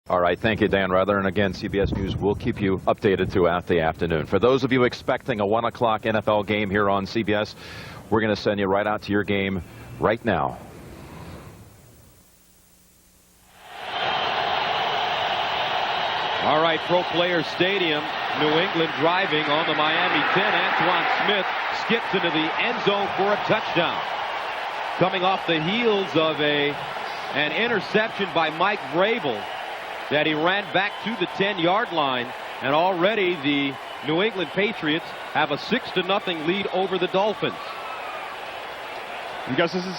All right, thank you, Dan Rather. And again, CBS News will keep you updated throughout the afternoon. For those of you expecting a 1 o'clock NFL game here on CBS, we're going to send you right out to your game right now. All right, Pro Players Stadium, New England driving on the Miami 10. Antoine Smith skips into the end zone for a touchdown. Coming off the heels of an interception by Mike Vrabel that he ran back to the 10-yard line, and already the New England Patriots have a 6-0 lead over the Dolphins. I guess this is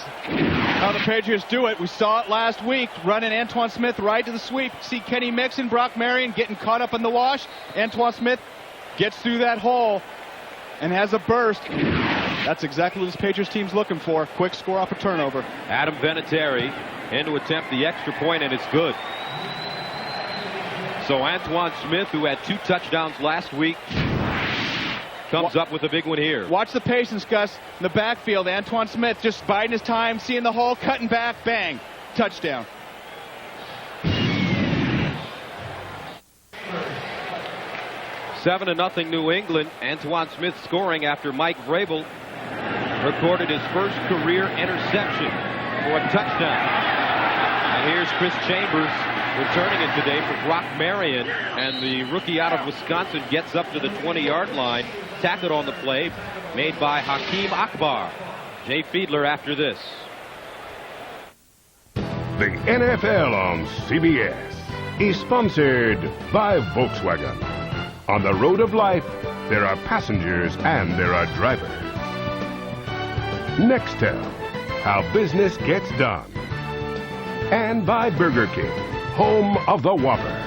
how the Patriots do it. We saw it last week, running Antoine Smith right to the sweep. See Kenny Mixon, Brock Marion getting caught up in the wash. Antoine Smith gets through that hole and has a burst. That's exactly what this Patriots team's looking for. Quick score off a turnover. Adam Vinatieri in to attempt the extra point, and it's good. So Antoine Smith, who had 2 touchdowns last week, comes up with a big one here. Watch the patience, Gus. In the backfield, Antoine Smith just biding his time, seeing the hole, cutting back, bang, touchdown. Seven to nothing New England. Antoine Smith scoring after Mike Vrabel recorded his first career interception for a touchdown. And here's Chris Chambers returning it today for Brock Marion, and the rookie out of Wisconsin gets up to the 20-yard line. Tackle on the play made by Hakeem Akbar. Jay Fiedler after this. The NFL on CBS is sponsored by Volkswagen. On the road of life, there are passengers and there are drivers. Nextel, how business gets done. And by Burger King, home of the Whopper.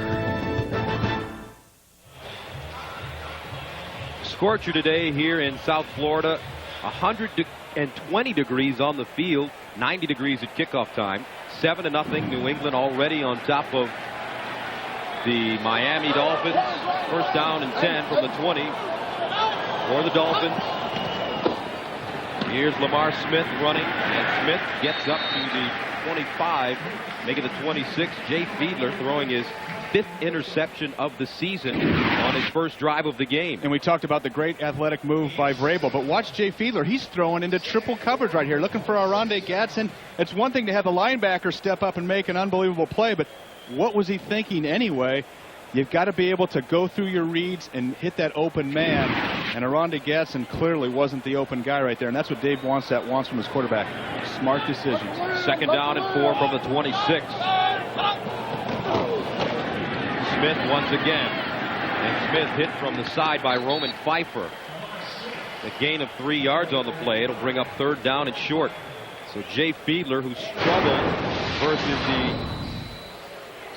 Scorcher today here in South Florida. 120 degrees on the field, 90 degrees at kickoff time. 7-0 New England already on top of the Miami Dolphins. First down and 10 from the 20 for the Dolphins. Here's Lamar Smith running, and Smith gets up to the 25, making the 26. Jay Fiedler throwing his 5th interception of the season on his first drive of the game. And we talked about the great athletic move by Vrabel, but watch Jay Fiedler. He's throwing into triple coverage right here, looking for Arondé Gadsden. It's one thing to have the linebacker step up and make an unbelievable play, but what was he thinking anyway? You've got to be able to go through your reads and hit that open man. And Arondé Gadsden clearly wasn't the open guy right there. And that's what Dave wants from his quarterback. Smart decisions. Second down and 4 from the 26. Smith once again. And Smith hit from the side by Roman Pfeiffer. A gain of 3 yards on the play. It'll bring up 3rd down and short. So Jay Fiedler, who struggled versus the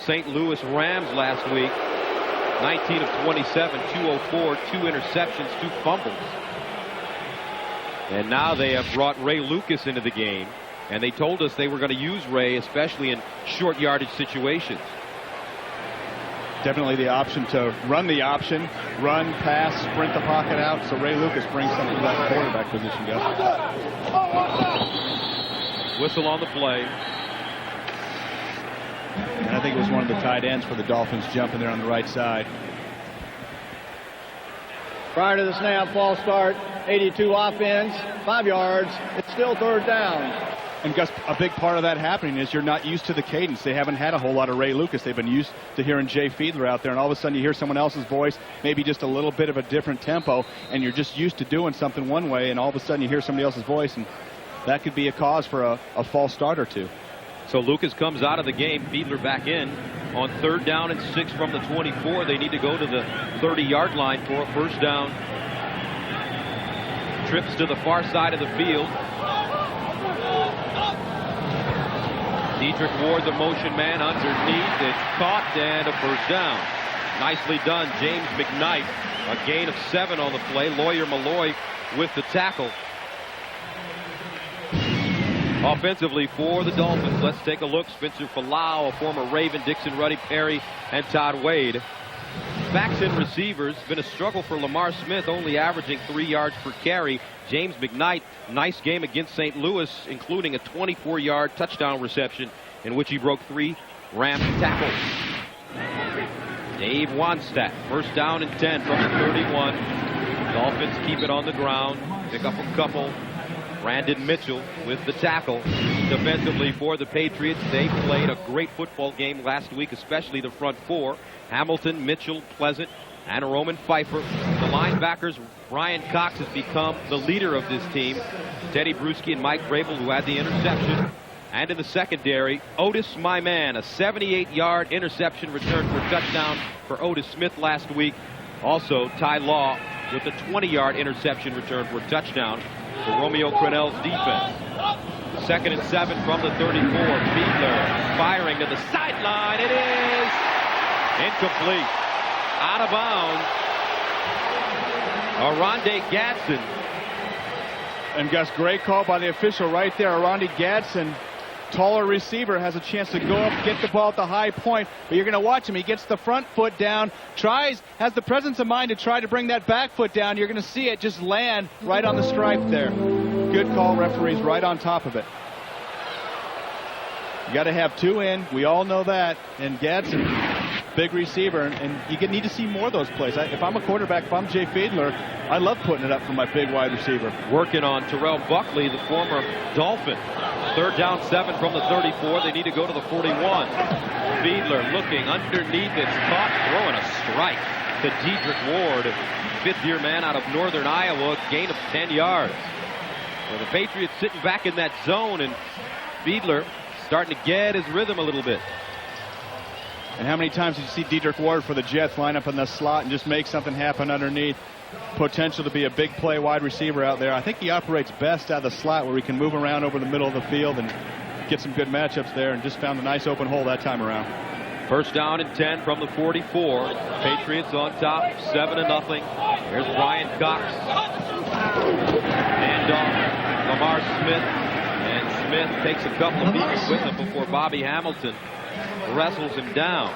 St. Louis Rams last week, 19 of 27, 204, 2 interceptions, 2 fumbles. And now they have brought Ray Lucas into the game, and they told us they were going to use Ray, especially in short yardage situations. Definitely the option to run the option, run, pass, sprint the pocket out. So Ray Lucas brings something to that quarterback position, guys. Whistle on the play. And I think it was one of the tight ends for the Dolphins jumping there on the right side. Prior to the snap, false start, 82 offense, 5 yards. It's still 3rd down. And Gus, a big part of that happening is you're not used to the cadence. They haven't had a whole lot of Ray Lucas. They've been used to hearing Jay Fiedler out there, and all of a sudden you hear someone else's voice, maybe just a little bit of a different tempo, and you're just used to doing something one way, and all of a sudden you hear somebody else's voice, and that could be a cause for a false start or two. So Lucas comes out of the game, Fiedler back in on 3rd down and 6 from the 24. They need to go to the 30-yard line for a first down. Trips to the far side of the field. Dietrich Ward, the motion man, underneath. It's caught and a first down. Nicely done. James McKnight, a gain of 7 on the play. Lawyer Malloy with the tackle. Offensively for the Dolphins, let's take a look. Spencer Falau, a former Raven, Dixon Ruddy, Perry, and Todd Wade. Backs and receivers, been a struggle for Lamar Smith, only averaging 3 yards per carry. James McKnight, nice game against St. Louis, including a 24-yard touchdown reception in which he broke 3 Rams tackles. Dave Wanstatt, first down and 10 from the 31. Dolphins keep it on the ground, pick up a couple. Brandon Mitchell with the tackle. Defensively for the Patriots, they played a great football game last week, especially the front four. Hamilton, Mitchell, Pleasant, and Roman Pfeiffer. The linebackers, Brian Cox has become the leader of this team. Teddy Bruschi and Mike Vrabel, who had the interception. And in the secondary, Otis, my man, a 78-yard interception return for a touchdown for Otis Smith last week. Also, Ty Law with a 20-yard interception return for a touchdown for Romeo Crennel's defense. 2nd and 7 from the 34. Fiedler firing to the sideline. It is incomplete. Out of bounds. Oronde Gadsden. And Gus, great call by the official right there. Oronde Gadsden, taller receiver, has a chance to go up, get the ball at the high point. But you're going to watch him. He gets the front foot down, has the presence of mind to try to bring that back foot down. You're going to see it just land right on the stripe there. Good call, referees right on top of it. You got to have two in. We all know that. And Gadsden, big receiver, and you need to see more of those plays. If I'm a quarterback, if I'm Jay Fiedler, I love putting it up for my big wide receiver. Working on Terrell Buckley, the former Dolphin. 3rd down 7 from the 34. They need to go to the 41. Fiedler looking underneath. It's caught, throwing a strike to Dedrick Ward, 5th-year man out of Northern Iowa, gain of 10 yards. So the Patriots sitting back in that zone, and Fiedler starting to get his rhythm a little bit. And how many times did you see Dedrick Ward for the Jets line up in the slot and just make something happen underneath? Potential to be a big play wide receiver out there. I think he operates best out of the slot where he can move around over the middle of the field and get some good matchups there, and just found a nice open hole that time around. 1st down and 10 from the 44. Patriots on top, 7-0. Here's Brian Cox. Handoff, Lamar Smith. And Smith takes a couple of beats with him before Bobby Hamilton wrestles him down.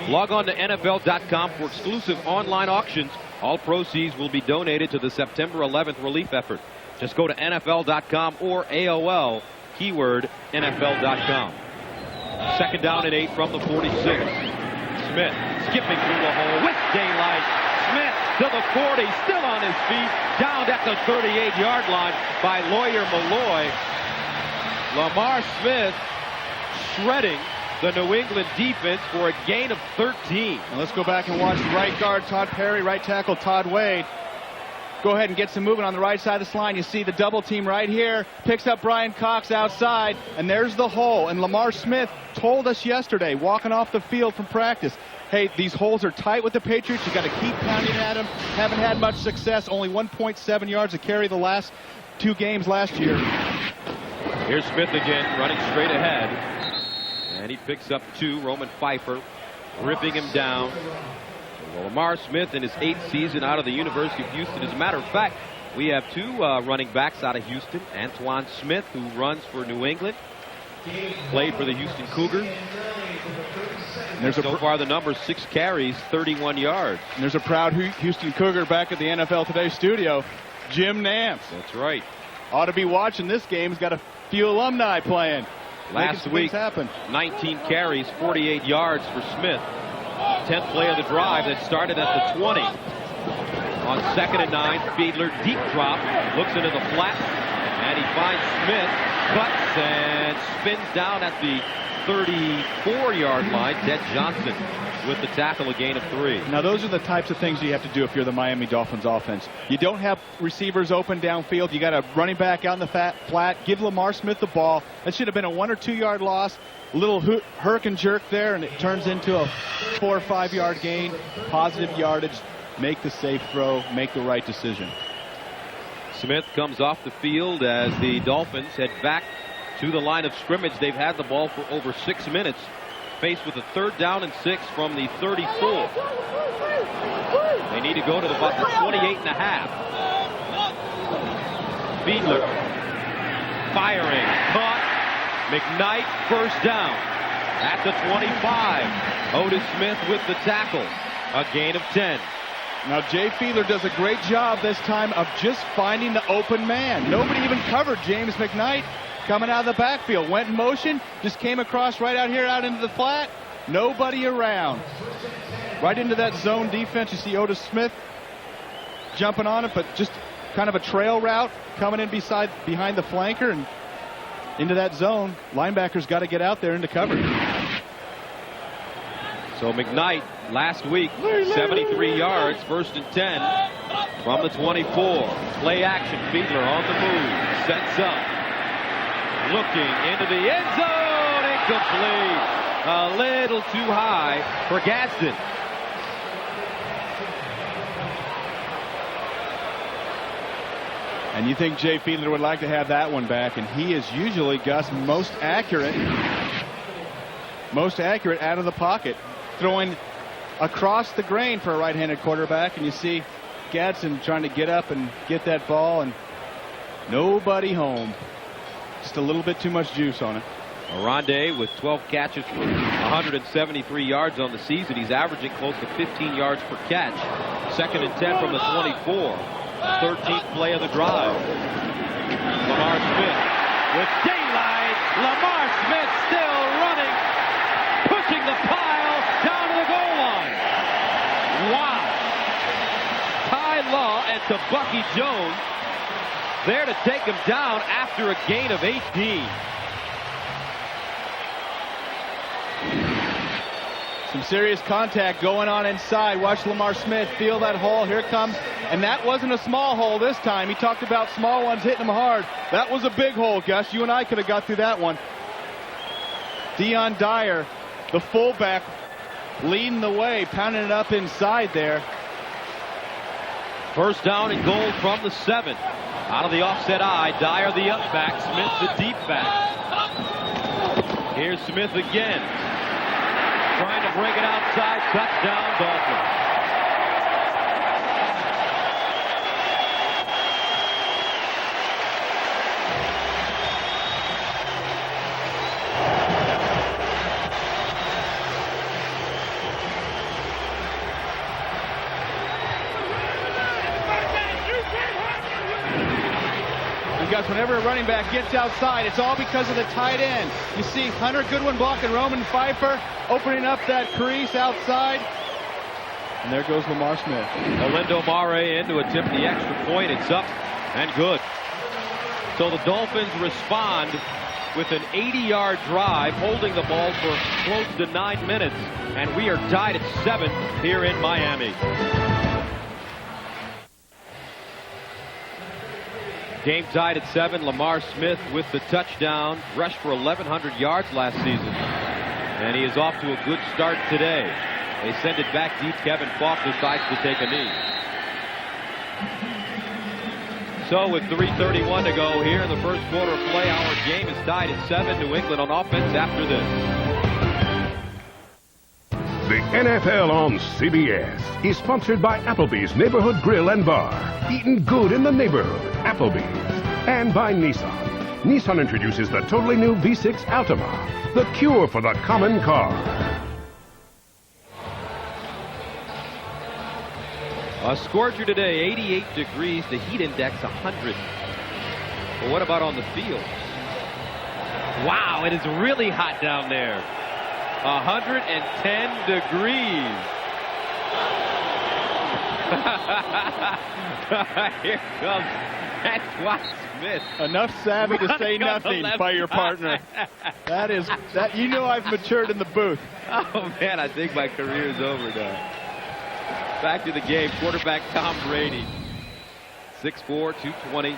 Log on to NFL.com for exclusive online auctions. All proceeds will be donated to the September 11th relief effort. Just go to NFL.com or AOL, keyword NFL.com. 2nd down and 8 from the 46. Smith skipping through the hole with daylight. Smith to the 40, still on his feet, down at the 38-yard line by Lawyer Malloy. Lamar Smith shredding the New England defense for a gain of 13. Now let's go back and watch right guard Todd Perry, right tackle Todd Wade. Go ahead and get some movement on the right side of this line. You see the double team right here. Picks up Brian Cox outside, and there's the hole. And Lamar Smith told us yesterday, walking off the field from practice, hey, these holes are tight with the Patriots. You got to keep pounding at them. Haven't had much success. Only 1.7 yards to carry the last 2 games last year. Here's Smith again, running straight ahead. And he picks up 2. Roman Pfeiffer ripping him down. Well, Lamar Smith in his 8th season out of the University of Houston. As a matter of fact, we have 2 running backs out of Houston. Antoine Smith, who runs for New England, played for the Houston Cougars. So far the number 6 carries, 31 yards. And there's a proud Houston Cougar back at the NFL Today studio, Jim Nance. That's right. Ought to be watching this game. He's got a few alumni playing. Last week, 19 carries, 48 yards for Smith. 10th play of the drive that started at the 20. On 2nd and 9, Fiedler deep drop, looks into the flat, and he finds Smith, cuts, and spins down at the 34-yard line. Ted Johnson with the tackle, a gain of 3. Now those are the types of things you have to do if you're the Miami Dolphins offense. You don't have receivers open downfield. You got a running back out in the flat. Give Lamar Smith the ball. That should have been a 1 or 2 yard loss. A little herk and jerk there, and it turns into a 4 or 5 yard gain. Positive yardage. Make the safe throw. Make the right decision. Smith comes off the field as the Dolphins head back to the line of scrimmage. They've had the ball for over 6 minutes. Faced with a 3rd down and 6 from the 34. They need to go to about the 28.5. Fiedler firing, caught. McKnight, 1st down. at the 25. Otis Smith with the tackle. A gain of 10. Now Jay Fiedler does a great job this time of just finding the open man. Nobody even covered James McKnight coming out of the backfield. Went in motion, just came across right out here out into the flat. Nobody around. Right into that zone defense. You see Otis Smith jumping on it, but just kind of a trail route coming in behind the flanker and into that zone. Linebackers got to get out there into cover. So McKnight last week, 73 yards, 1st and 10 from the 24. Play action, Fiedler on the move, sets up, looking into the end zone, incomplete. A little too high for Gadsden. And you think Jay Fiedler would like to have that one back, and he is usually, Gus, most accurate out of the pocket, throwing across the grain for a right-handed quarterback. And you see Gadsden trying to get up and get that ball, and nobody home. Just a little bit too much juice on it. Arande with 12 catches for 173 yards on the season. He's averaging close to 15 yards per catch. 2nd and 10 from the 24. 13th play of the drive. Lamar Smith with daylight. Lamar Smith still running, pushing the pile down to the goal line. Wow. Ty Law and to Bucky Jones there to take him down after a gain of 18. Some serious contact going on inside. Watch Lamar Smith feel that hole. Here it comes. And that wasn't a small hole this time. He talked about small ones hitting him hard. That was a big hole, Gus. You and I could have got through that one. Dion Dyer, the fullback, leading the way, pounding it up inside there. 1st down and goal from the 7. Out of the offset eye, Dyer the up back, Smith the deep back. Here's Smith again. Trying to break it outside. Touchdown, Dolphins. Because whenever a running back gets outside, it's all because of the tight end. You see Hunter Goodwin blocking Roman Pfeiffer, opening up that crease outside. And there goes Lamar Smith. Olindo Mare in to attempt the extra point. It's up and good. So the Dolphins respond with an 80-yard drive, holding the ball for close to 9 minutes. And we are tied at 7 here in Miami. Game tied at 7. Lamar Smith with the touchdown. Rushed for 1,100 yards last season. And he is off to a good start today. They send it back deep. Kevin Falk decides to take a knee. So with 3:31 to go here in the first quarter of play, our game is tied at 7. New England on offense after this. The NFL on CBS is sponsored by Applebee's Neighborhood Grill and Bar. Eating good in the neighborhood, Applebee's. And by Nissan. Nissan introduces the totally new V6 Altima, the cure for the common car. A scorcher today, 88 degrees, the heat index 100. But what about on the field? Wow, it is really hot down there. 110 degrees. Here comes Antoine Smith. Enough savvy to say nothing by your partner. That you know I've matured in the booth. Oh man, I think my career is over now. Back to the game. Quarterback Tom Brady, 6'4", 220,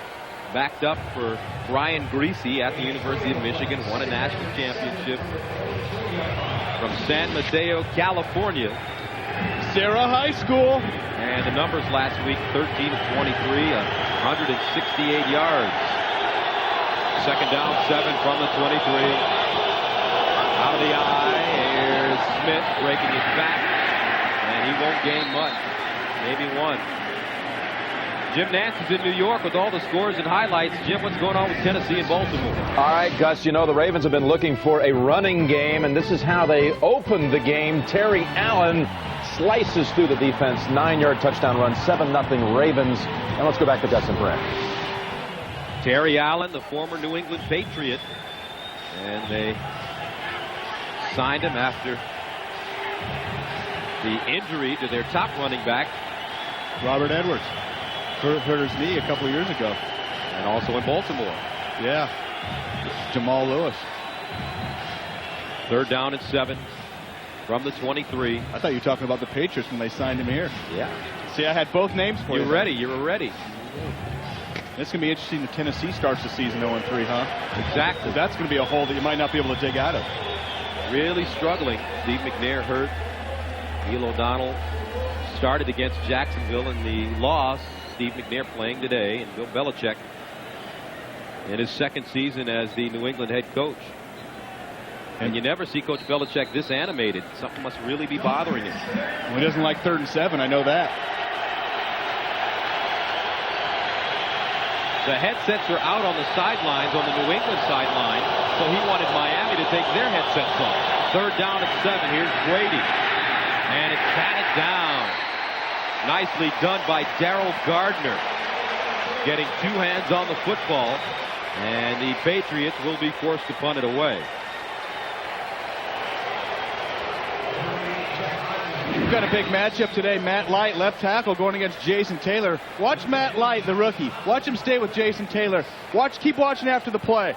backed up for Brian Greasy at the University of Michigan, won a national championship. From San Mateo, California. Sarah High School. And the numbers last week, 13 of 23, 168 yards. 2nd down, 7 from the 23. Out of the eye, here's Smith breaking his back. And he won't gain much. Maybe 1. Jim Nance is in New York with all the scores and highlights. Jim, what's going on with Tennessee and Baltimore? All right, Gus, you know the Ravens have been looking for a running game, and this is how they opened the game. Terry Allen slices through the defense, 9-yard touchdown run, 7-0 Ravens. And let's go back to Gus and Brent. Terry Allen, the former New England Patriot, and they signed him after the injury to their top running back, Robert Edwards. Hurt his knee a couple of years ago. and also in Baltimore. Yeah. Jamal Lewis. 3rd down and 7 from the 23. I thought you were talking about the Patriots when they signed him here. Yeah. See, I had both names for you. You're ready. You were ready. It's going to be interesting if Tennessee starts the season 0-3, huh? Exactly. That's going to be a hole that you might not be able to dig out of. Really struggling. Steve McNair hurt. Neil O'Donnell started against Jacksonville in the loss. Steve McNair playing today, and Bill Belichick in his 2nd season as the New England head coach. And you never see Coach Belichick this animated. Something must really be bothering him. Well, he doesn't like 3rd and 7. I know that. The headsets are out on the sidelines, on the New England sideline, so he wanted Miami to take their headsets off. 3rd down and 7. Here's Brady. And it's batted down. Nicely done by Darrell Gardner. Getting 2 hands on the football, and the Patriots will be forced to punt it away. We've got a big matchup today. Matt Light, left tackle, going against Jason Taylor. Watch Matt Light, the rookie. Watch him stay with Jason Taylor. Keep watching after the play.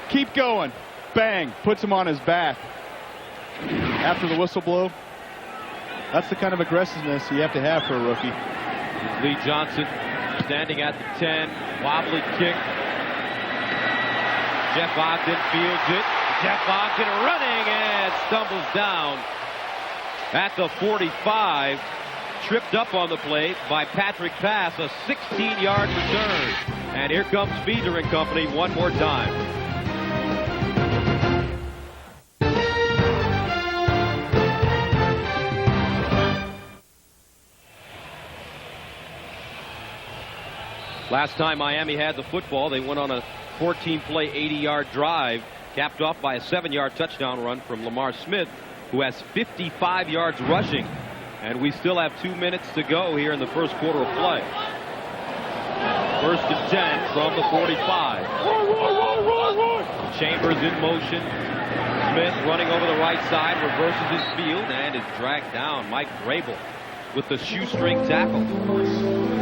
Keep going. Bang. Puts him on his back. After the whistle blew. That's the kind of aggressiveness you have to have for a rookie. Lee Johnson standing at the 10. Wobbly kick. Jeff Ogden fields it. Jeff Ogden running and stumbles down at the 45. Tripped up on the play by Patrick Pass. A 16-yard return. And here comes Fiedler and company one more time. Last time Miami had the football, they went on a 14-play, 80-yard drive, capped off by a 7-yard touchdown run from Lamar Smith, who has 55 yards rushing. And we still have 2 minutes to go here in the first quarter of play. 1st and 10 from the 45. Chambers in motion. Smith running over the right side, reverses his field, and is dragged down. Mike Vrabel with the shoestring tackle.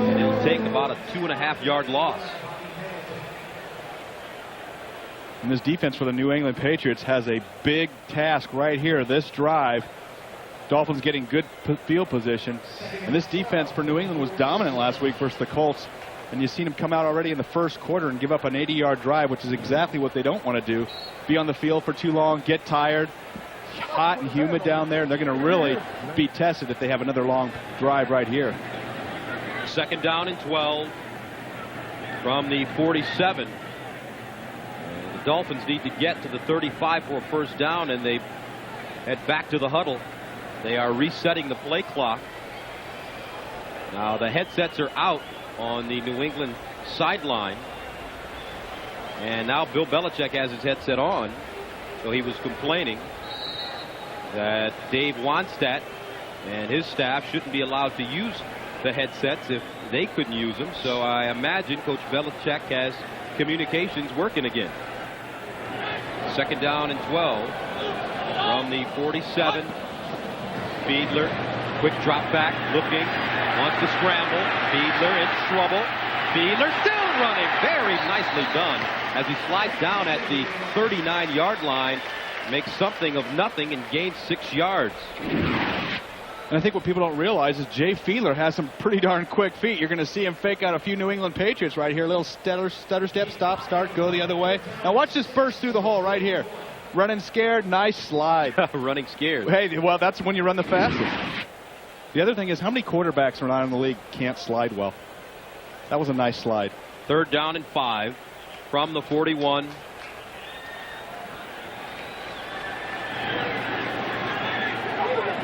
And it'll take about a 2.5-yard loss. And this defense for the New England Patriots has a big task right here, this drive. Dolphins getting good field position. And this defense for New England was dominant last week versus the Colts. And you've seen them come out already in the first quarter and give up an 80-yard drive, which is exactly what they don't want to do. Be on the field for too long, get tired. Hot and humid down there, and they're going to really be tested if they have another long drive right here. 2nd down and 12 from the 47. The Dolphins need to get to the 35 for a 1st down, and they head back to the huddle. They are resetting the play clock. Now the headsets are out on the New England sideline, and now Bill Belichick has his headset on, so he was complaining that Dave Wannstedt and his staff shouldn't be allowed to use the headsets if they couldn't use them. So I imagine Coach Belichick has communications working again. 2nd down and 12 from the 47. Fiedler, quick drop back, looking, wants to scramble. Fiedler in trouble. Fiedler still running, very nicely done as he slides down at the 39-yard line. Makes something of nothing and gains 6 yards. And I think what people don't realize is Jay Fiedler has some pretty darn quick feet. You're going to see him fake out a few New England Patriots right here. A little stutter step, stop, start, go the other way. Now watch this burst through the hole right here. Running scared, nice slide. Running scared. Hey, well, that's when you run the fastest. The other thing is, how many quarterbacks around in the league can't slide well? That was a nice slide. 3rd down and 5 from the 41.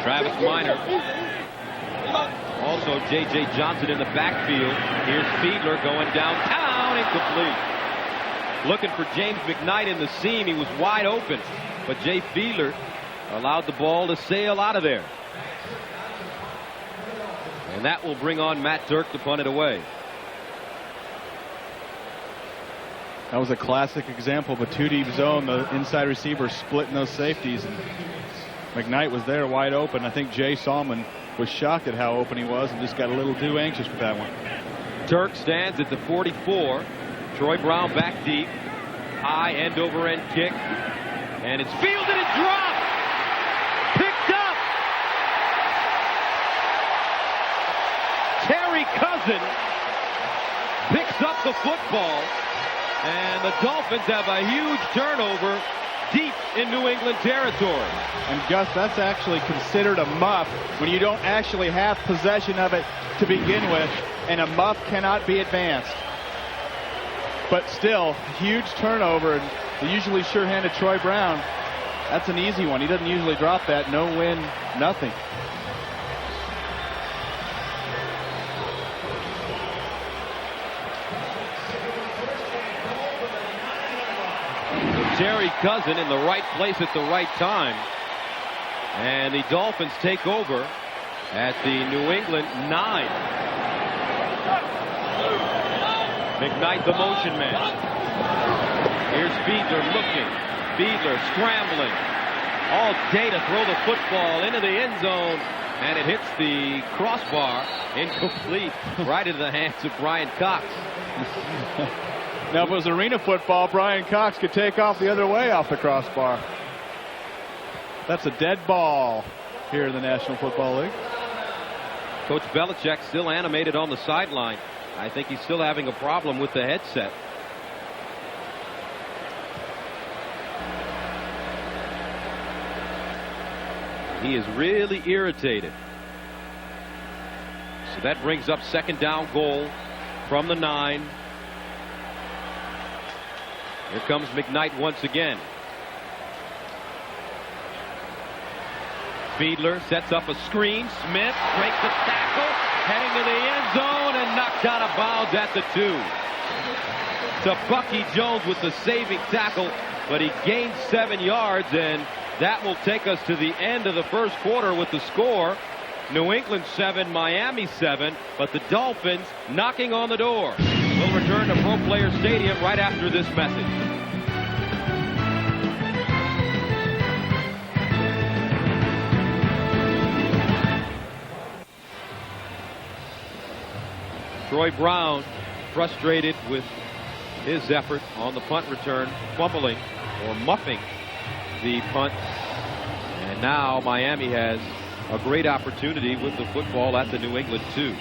Travis Minor Also, J.J. Johnson in the backfield. Here's Fiedler going downtown, incomplete. Looking for James McKnight in the seam. He was wide open, but Jay Fiedler allowed the ball to sail out of there. And that will bring on Matt Turk to punt it away. That was a classic example of a two-deep zone. The inside receiver splitting those safeties, and McKnight was there wide open. I think Jay Salmon was shocked at how open he was and just got a little too anxious with that one. Turk stands at the 44. Troy Brown back deep. High end-over-end kick. And it's fielded and dropped. Picked up. Terry Cousin picks up the football. And the Dolphins have a huge turnover deep in New England territory. And Gus, that's actually considered a muff when you don't actually have possession of it to begin with, and a muff cannot be advanced. But still, huge turnover, and the usually sure-handed Troy Brown, that's an easy one. He doesn't usually drop that. No win, nothing. Terry Cousin in the right place at the right time. And the Dolphins take over at the New England 9. McKnight, the motion man. Here's Fiedler looking. Fiedler scrambling. All day to throw the football into the end zone. And it hits the crossbar. Incomplete. Right into the hands of Brian Cox. Now, if it was arena football, Brian Cox could take off the other way off the crossbar. That's a dead ball here in the National Football League. Coach Belichick still animated on the sideline. I think he's still having a problem with the headset. He is really irritated. So that brings up second down goal from the 9. Here comes McKnight once again. Fiedler sets up a screen. Smith breaks the tackle, heading to the end zone, and knocked out of bounds at the 2. To Bucky Jones with the saving tackle, but he gained 7 yards, and that will take us to the end of the first quarter with the score. New England 7, Miami 7, but the Dolphins knocking on the door. We'll return to Pro Player Stadium right after this message. Troy Brown frustrated with his effort on the punt return, fumbling or muffing the punt. And now Miami has a great opportunity with the football at the New England 2.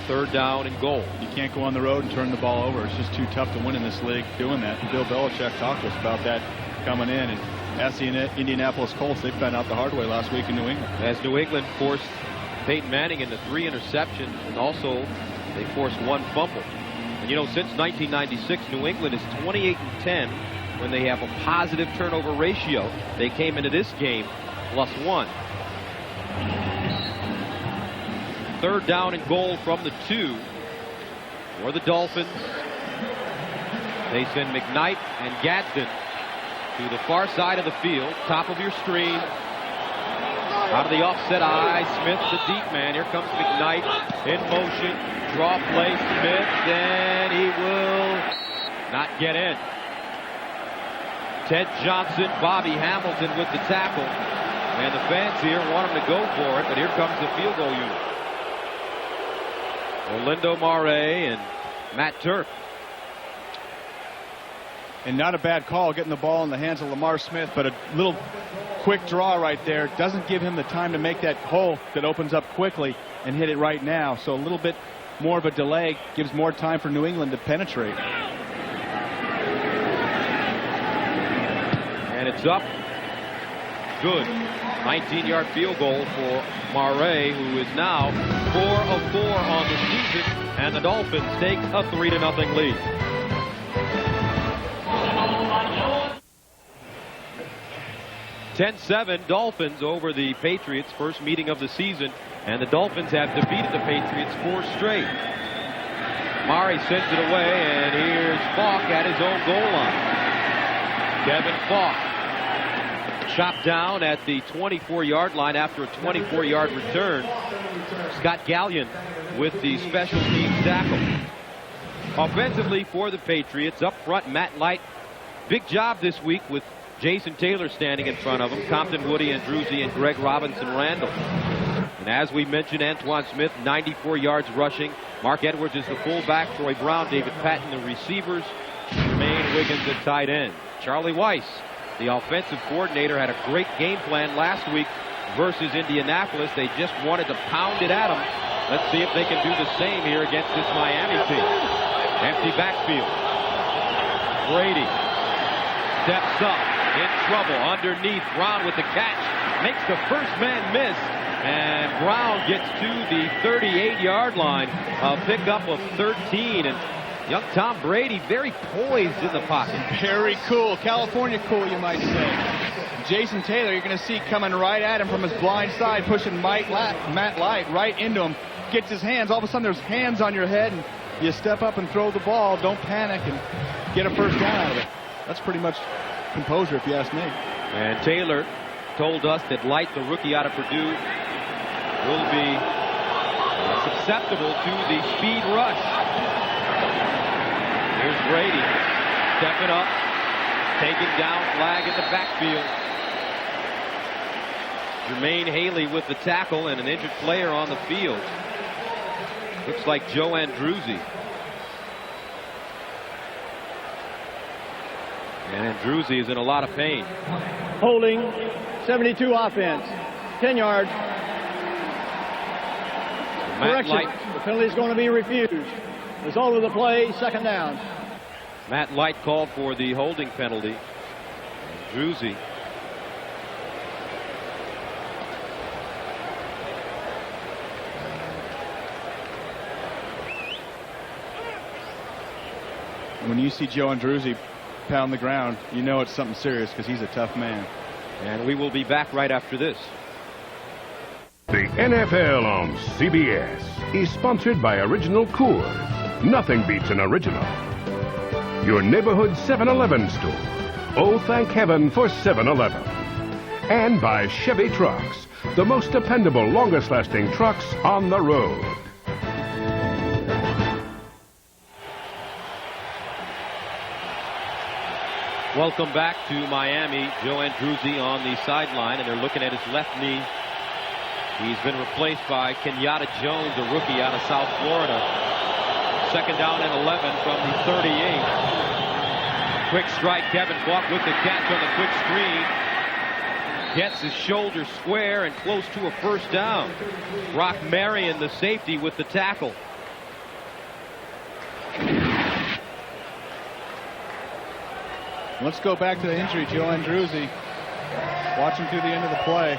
Third down and goal. You can't go on the road and turn the ball over. It's just too tough to win in this league doing that. And Bill Belichick talked to us about that coming in. And as the Indianapolis Colts, they found out the hard way last week in New England. As New England forced Peyton Manning into 3 interceptions, and also they forced 1 fumble. And you know, since 1996, New England is 28-10 when they have a positive turnover ratio. They came into this game +1. Third down and goal from the 2 for the Dolphins. They send McKnight and Gadsden to the far side of the field, top of your screen. Out of the offset eye, Smith, the deep man. Here comes McKnight in motion. Draw play, Smith, and he will not get in. Ted Johnson, Bobby Hamilton with the tackle. And the fans here want him to go for it, but here comes the field goal unit. Orlando Mare and Matt Turk. And not a bad call getting the ball in the hands of Lamar Smith, but a little quick draw right there. Doesn't give him the time to make that hole that opens up quickly and hit it right now. So a little bit more of a delay gives more time for New England to penetrate. And it's up. Good. 19-yard field goal for Mare, who is now 4 of 4 on the season, and the Dolphins take a 3-0 lead. 10-7 Dolphins over the Patriots, first meeting of the season, and the Dolphins have defeated the Patriots 4 straight. Murray sends it away, and here's Falk at his own goal line. Kevin Falk chopped down at the 24-yard line after a 24-yard return. Scott Gallion with the special teams tackle. Offensively for the Patriots, up front, Matt Light. Big job this week with Jason Taylor standing in front of him, Compton, Woody, Andruzzi, and Greg Robinson-Randall. And as we mentioned, Antoine Smith, 94 yards rushing. Mark Edwards is the fullback. Troy Brown, David Patton, the receivers. Jermaine Wiggins at tight end. Charlie Weiss, the offensive coordinator, had a great game plan last week versus Indianapolis. They just wanted to pound it at them. Let's see if they can do the same here against this Miami team. Empty backfield. Brady steps up, in trouble, underneath. Brown with the catch, makes the first man miss, and Brown gets to the 38-yard line. A pickup of 13, and young Tom Brady very poised in the pocket. Very cool. California cool, you might say. Jason Taylor, you're going to see coming right at him from his blind side, pushing Matt Light right into him. Gets his hands. All of a sudden, there's hands on your head, and you step up and throw the ball. Don't panic and get a first down out of it. That's pretty much composure, if you ask me. And Taylor told us that Light, the rookie out of Purdue, will be susceptible to the speed rush. Here's Brady stepping up, taking down, flag in the backfield. Jermaine Haley with the tackle, and an injured player on the field. Looks like Joe Andruzzi. And Andruzzi is in a lot of pain. Holding, 72 offense, 10 yards. Correction, the penalty is going to be refused. Result of the play, second down. Matt Light called for the holding penalty. Andruzzi. When you see Joe Andruzzi pound the ground, you know it's something serious because he's a tough man. And we will be back right after this. The NFL on CBS is sponsored by Original Coors. Nothing beats an original. Your neighborhood 7-Eleven store. Oh, thank heaven for 7-Eleven. And by Chevy Trucks, the most dependable, longest-lasting trucks on the road. Welcome back to Miami. Joe Andruzzi on the sideline, and they're looking at his left knee. He's been replaced by Kenyatta Jones, a rookie out of South Florida. Second down and 11 from the 38. Quick strike, Kevin Falk with the catch on the quick screen. Gets his shoulder square and close to a first down. Brock Marion, the safety, with the tackle. Let's go back to the injury. Joe Andruzzi. Watch him through the end of the play.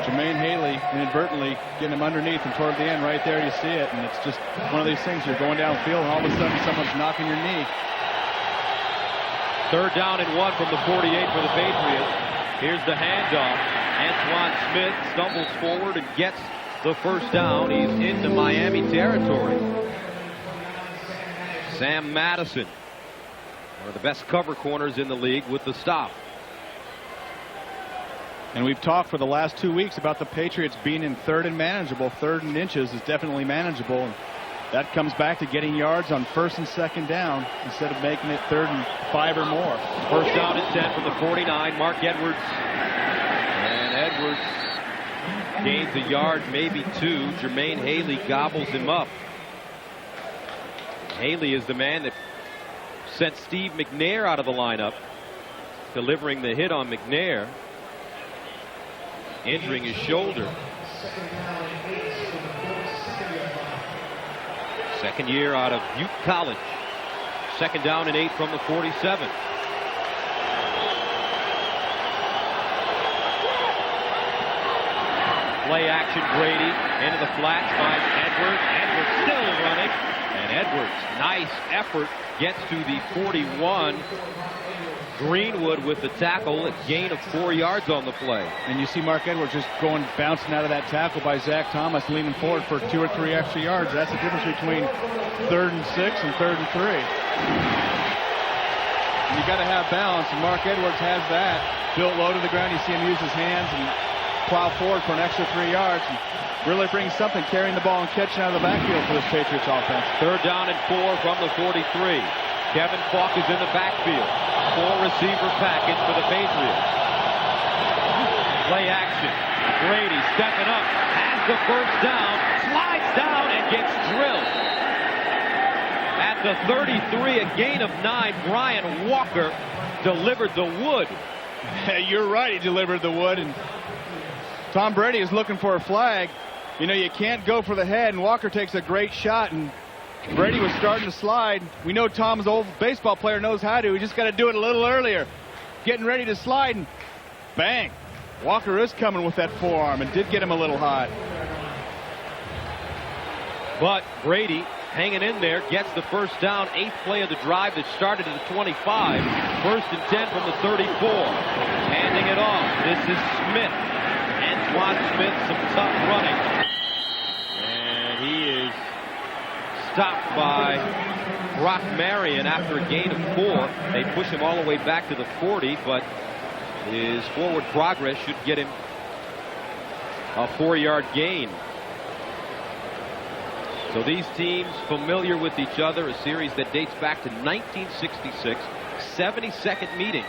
Jermaine Haley inadvertently getting him underneath, and toward the end right there you see it, and it's just one of these things. You're going downfield and all of a sudden someone's knocking your knee. Third down and 1 from the 48 for the Patriots. Here's the handoff. Antoine Smith stumbles forward and gets the first down. He's into Miami territory. Sam Madison, one of the best cover corners in the league, with the stop. And we've talked for the last 2 weeks about the Patriots being in third and manageable. Third and inches is definitely manageable. And that comes back to getting yards on first and second down instead of making it 3rd and 5 or more. First down and 10 from the 49. Mark Edwards. And Edwards gains a yard, maybe 2. Jermaine Haley gobbles him up. Haley is the man that sent Steve McNair out of the lineup, delivering the hit on McNair, injuring his shoulder. Second year out of Butte College. Second down and 8 from the 47. Play action, Brady into the flats, finds Edwards. Edwards still running, and Edwards, nice effort, gets to the 41. Greenwood with the tackle, a gain of 4 yards on the play. And you see Mark Edwards just bouncing out of that tackle by Zach Thomas, leaning forward for 2 or 3 extra yards. That's the difference between 3rd and 6 and 3rd and 3. You got to have balance, and Mark Edwards has that. Built low to the ground, you see him use his hands and plow forward for an extra 3 yards. And really brings something, carrying the ball and catching out of the backfield for this Patriots offense. 3rd down and 4 from the 43. Kevin Falk is in the backfield. 4-receiver package for the Patriots. Play action. Brady stepping up, has the 1st down, slides down and gets drilled. At the 33, a gain of 9. Brian Walker delivered the wood. You're right, he delivered the wood, and Tom Brady is looking for a flag. You know, you can't go for the head, and Walker takes a great shot, and Brady was starting to slide. We know Tom's old baseball player knows how to. He just got to do it a little earlier. Getting ready to slide, and bang. Walker is coming with that forearm and did get him a little hot. But Brady hanging in there, gets the 1st down, 8th play of the drive that started at the 25. 1st and 10 from the 34. Handing it off. This is Smith. Antoine Smith, some tough running. And he is stopped by Brock Marion after a gain of 4. They push him all the way back to the 40, but his forward progress should get him a 4-yard gain. So these teams familiar with each other, a series that dates back to 1966, 72nd meeting.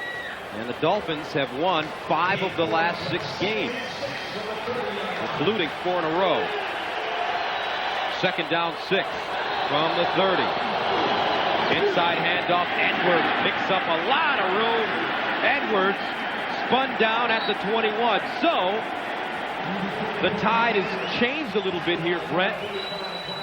And the Dolphins have won 5 of the last 6 games, including 4 in a row. 2nd down 6 from the 30. Inside handoff, Edwards picks up a lot of room. Edwards spun down at the 21. So the tide has changed a little bit here, Brent.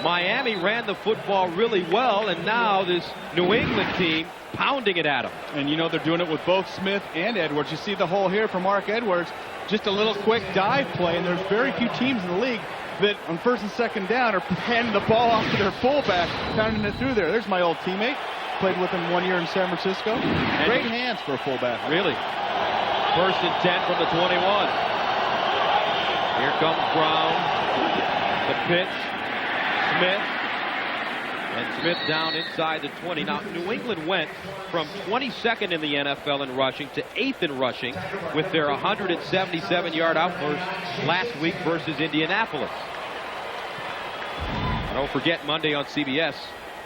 Miami ran the football really well, and now this New England team pounding it at them. And you know they're doing it with both Smith and Edwards. You see the hole here for Mark Edwards, just a little quick dive play, and there's very few teams in the league that on 1st and 2nd down are handing the ball off to their fullback, pounding it through there. There's my old teammate, played with him 1 year in San Francisco. Great hands for a fullback. Really. 1st and 10 from the 21. Here comes Brown. The pitch. Smith. And Smith down inside the 20. Now, New England went from 22nd in the NFL in rushing to 8th in rushing with their 177-yard outburst last week versus Indianapolis. Don't forget, Monday on CBS,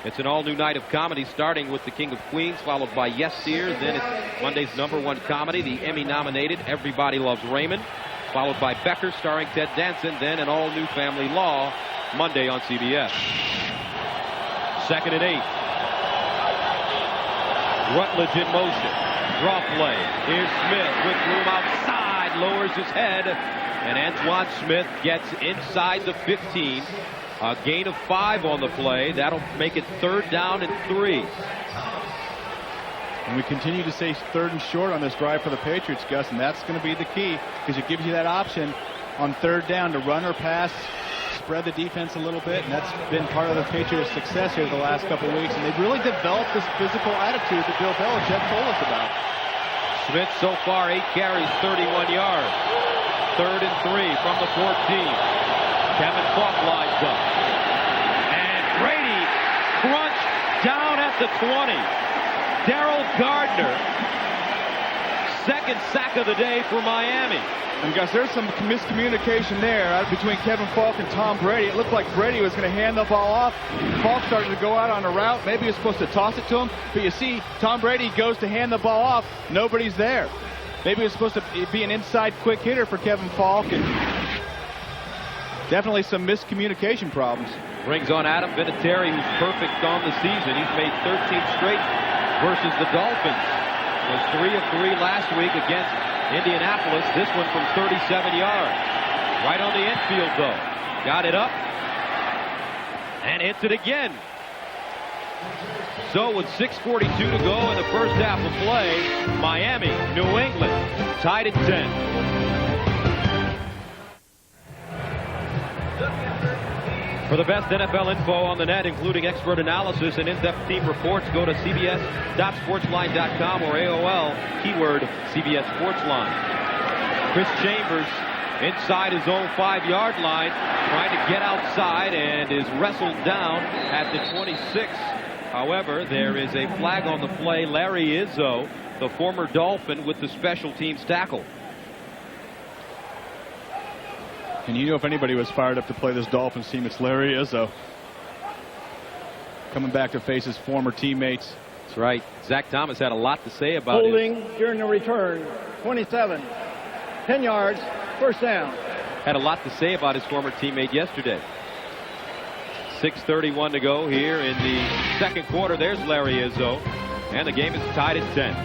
it's an all-new night of comedy, starting with The King of Queens, followed by Yes Dear. Then it's Monday's #1 comedy, the Emmy-nominated Everybody Loves Raymond, followed by Becker, starring Ted Danson. Then an all-new Family Law, Monday on CBS. 2nd and 8. Rutledge in motion. Draw play. Here's Smith with room outside. Lowers his head. And Antoine Smith gets inside the 15. A gain of 5 on the play. That'll make it 3rd down and 3. And we continue to say 3rd and short on this drive for the Patriots, Gus, and that's going to be the key, because it gives you that option on 3rd down to run or pass, spread the defense a little bit, and that's been part of the Patriots' success here the last couple of weeks. And they've really developed this physical attitude that Bill Belichick told us about. Smith so far 8 carries, 31 yards. 3rd and 3 from the 14. Kevin Falk lines up. And Brady crunched down at the 20. Darrell Gardner, 2nd sack of the day for Miami. And Gus, there's some miscommunication there between Kevin Falk and Tom Brady. It looked like Brady was going to hand the ball off. Falk started to go out on a route. Maybe he was supposed to toss it to him. But you see, Tom Brady goes to hand the ball off. Nobody's there. Maybe it was supposed to be an inside quick hitter for Kevin Falk. And definitely some miscommunication problems. Brings on Adam Vinatieri, who's perfect on the season. He's made 13 straight versus the Dolphins. Was 3 of 3 last week against Indianapolis. This one from 37 yards. Right on the infield, though. Got it up. And hits it again. So with 6:42 to go in the first half of play, Miami, New England, tied at 10. For the best NFL info on the net, including expert analysis and in-depth team reports, go to cbs.sportsline.com or AOL, keyword CBS Sportsline. Chris Chambers inside his own 5-yard line, trying to get outside, and is wrestled down at the 26. However, there is a flag on the play. Larry Izzo, the former Dolphin, with the special teams tackle. And you know, if anybody was fired up to play this Dolphins team, it's Larry Izzo. Coming back to face his former teammates. That's right. Zach Thomas had a lot to say about it. Holding during the return, 27. 10 yards, first down. Had a lot to say about his former teammate yesterday. 6:31 to go here in the second quarter. There's Larry Izzo, and the game is tied at 10.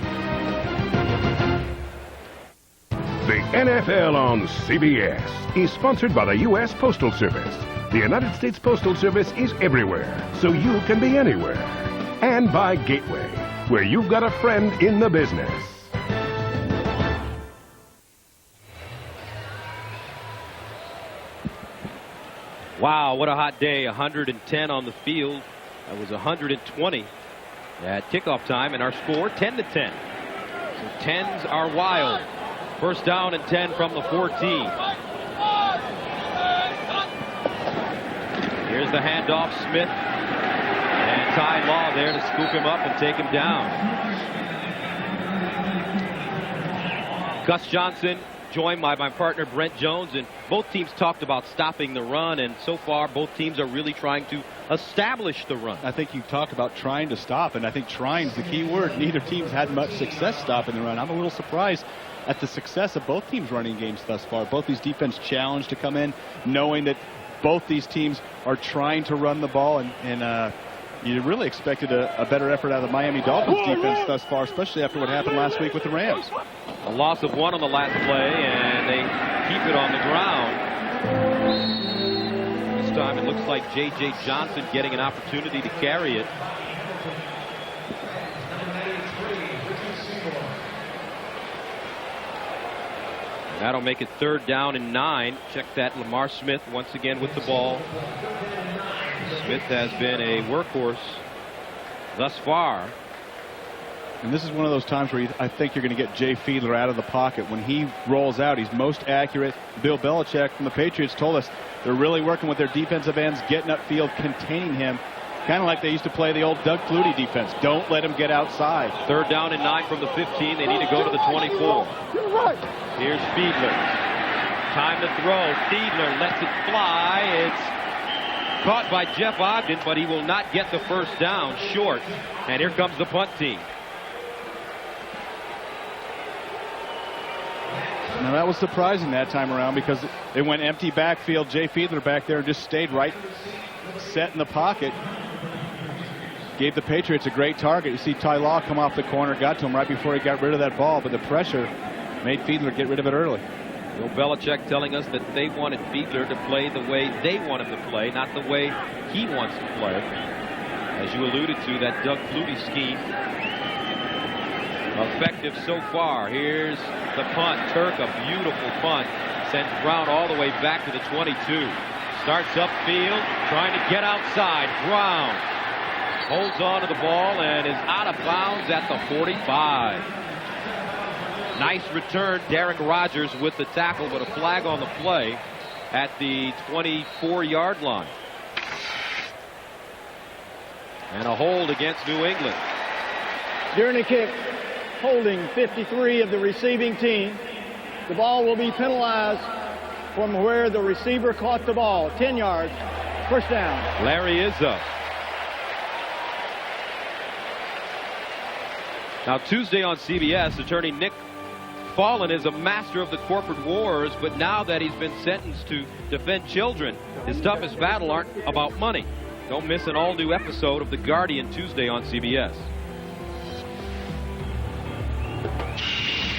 The NFL on CBS is sponsored by the U.S. Postal Service. The United States Postal Service is everywhere, so you can be anywhere. And by Gateway, where you've got a friend in the business. Wow, what a hot day. 110 on the field. That was 120 at kickoff time, and our score 10-10. So 10s are wild. First down and 10 from the 14. Here's the handoff. Smith and Ty Law there to scoop him up and take him down. Gus Johnson joined by my partner Brent Jones, and both teams talked about stopping the run, and so far both teams are really trying to establish the run. I think you talk about trying to stop, and I think trying is the key word. Neither team's had much success stopping the run. I'm a little surprised at the success of both teams' running games thus far. Both these defense challenged to come in knowing that both these teams are trying to run the ball, and you really expected a better effort out of the Miami Dolphins defense thus far, especially after what happened last week with the Rams. A loss of 1 on the last play, and they keep it on the ground. This time it looks like J.J. Johnson getting an opportunity to carry it. That'll make it 3rd down and 9. Check that. Lamar Smith once again with the ball. Smith has been a workhorse thus far. And this is one of those times where I think you're going to get Jay Fiedler out of the pocket. When he rolls out, he's most accurate. Bill Belichick from the Patriots told us they're really working with their defensive ends, getting upfield, containing him. Kind of like they used to play the old Doug Flutie defense. Don't let him get outside. 3rd down and 9 from the 15. They need to go to the 24. Here's Fiedler. Time to throw. Fiedler lets it fly. It's caught by Jeff Ogden, but he will not get the first down. Short. And here comes the punt team. Now that was surprising that time around because it went empty backfield. Jay Fiedler back there and just stayed right set in the pocket. Gave the Patriots a great target. You see Ty Law come off the corner, got to him right before he got rid of that ball, but the pressure made Fiedler get rid of it early. Bill Belichick telling us that they wanted Fiedler to play the way they want him to play, not the way he wants to play. As you alluded to, that Doug Flutie scheme effective so far. Here's the punt. Turk, a beautiful punt. Sends Brown all the way back to the 22. Starts upfield, trying to get outside. Brown holds on to the ball and is out of bounds at the 45. Nice return. Derek Rogers with the tackle, but a flag on the play at the 24-yard line. And a hold against New England. During the kick, holding 53 of the receiving team. The ball will be penalized from where the receiver caught the ball. 10 yards, first down. Larry Izzo. Now Tuesday on CBS, attorney Nick Fallon is a master of the corporate wars, but now that he's been sentenced to defend children, his toughest battle aren't about money. Don't miss an all-new episode of The Guardian Tuesday on CBS.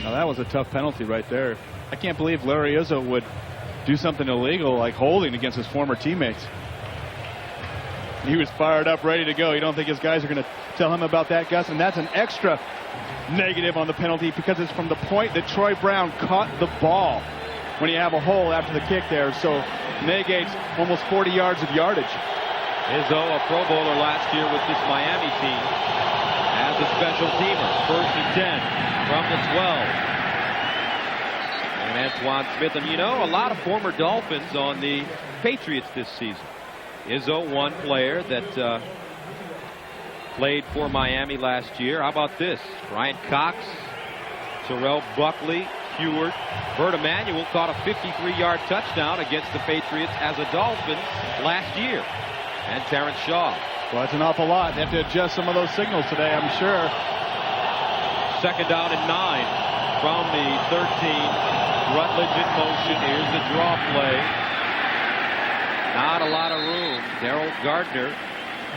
Now that was a tough penalty right there. I can't believe Larry Izzo would do something illegal like holding against his former teammates. He was fired up, ready to go. You don't think his guys are going to tell him about that, Gus? And that's an extra negative on the penalty because it's from the point that Troy Brown caught the ball. when you have a hole after the kick there. So negates almost 40 yards of yardage. Izzo, a Pro Bowler last year with this Miami team, as a special teamer. 1st and 10 from the 12. And Antoine Smith, and you know, a lot of former Dolphins on the Patriots this season. Izzo, one player that played for Miami last year. How about this? Brian Cox, Terrell Buckley, Heward. Bert Emanuel caught a 53-yard touchdown against the Patriots as a Dolphin last year. And Terrence Shaw. Well, that's an awful lot. They have to adjust some of those signals today, I'm sure. 2nd down and 9 from the 13. Rutledge in motion. Here's the draw play. Not a lot of room. Darrell Gardner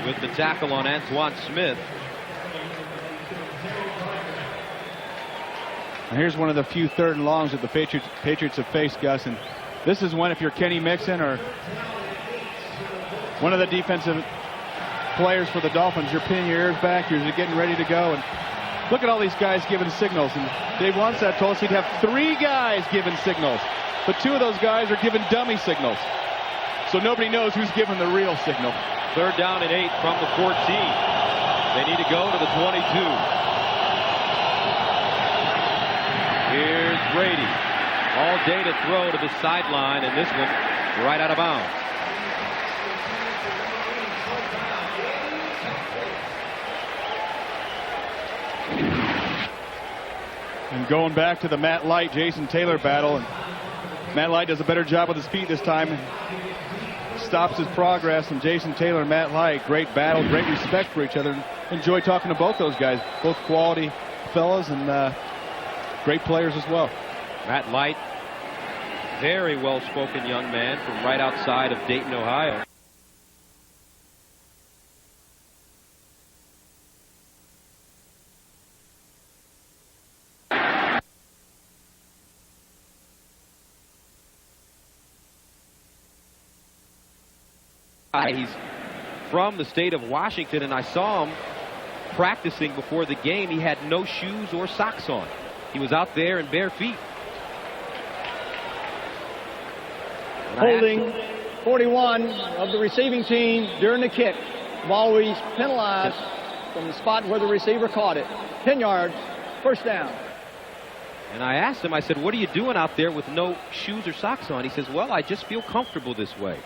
with the tackle on Antoine Smith. And here's one of the few 3rd and longs that the Patriots have faced, Gus. And this is when, if you're Kenny Mixon or one of the defensive players for the Dolphins, you're pinning your ears back, you're getting ready to go. And look at all these guys giving signals. And Dave Wannstedt told us he'd have 3 guys giving signals. But 2 of those guys are giving dummy signals. So nobody knows who's giving the real signal. 3rd down and 8 from the 14. They need to go to the 22. Here's Brady. All day to throw to the sideline, and this one right out of bounds. And going back to the Matt Light, Jason Taylor battle. And Matt Light does a better job with his feet this time. Stops his progress. And Jason Taylor and Matt Light, great battle, great respect for each other. Enjoy talking to both those guys. Both quality fellas and great players as well. Matt Light, very well-spoken young man from right outside of Dayton, Ohio. He's from the state of Washington, and I saw him practicing before the game. He had no shoes or socks on. He was out there in bare feet. Holding 41 of the receiving team during the kick. The ball was penalized from the spot where the receiver caught it. 10 yards, 1st down. And I asked him, I said, what are you doing out there with no shoes or socks on? He says, well, I just feel comfortable this way.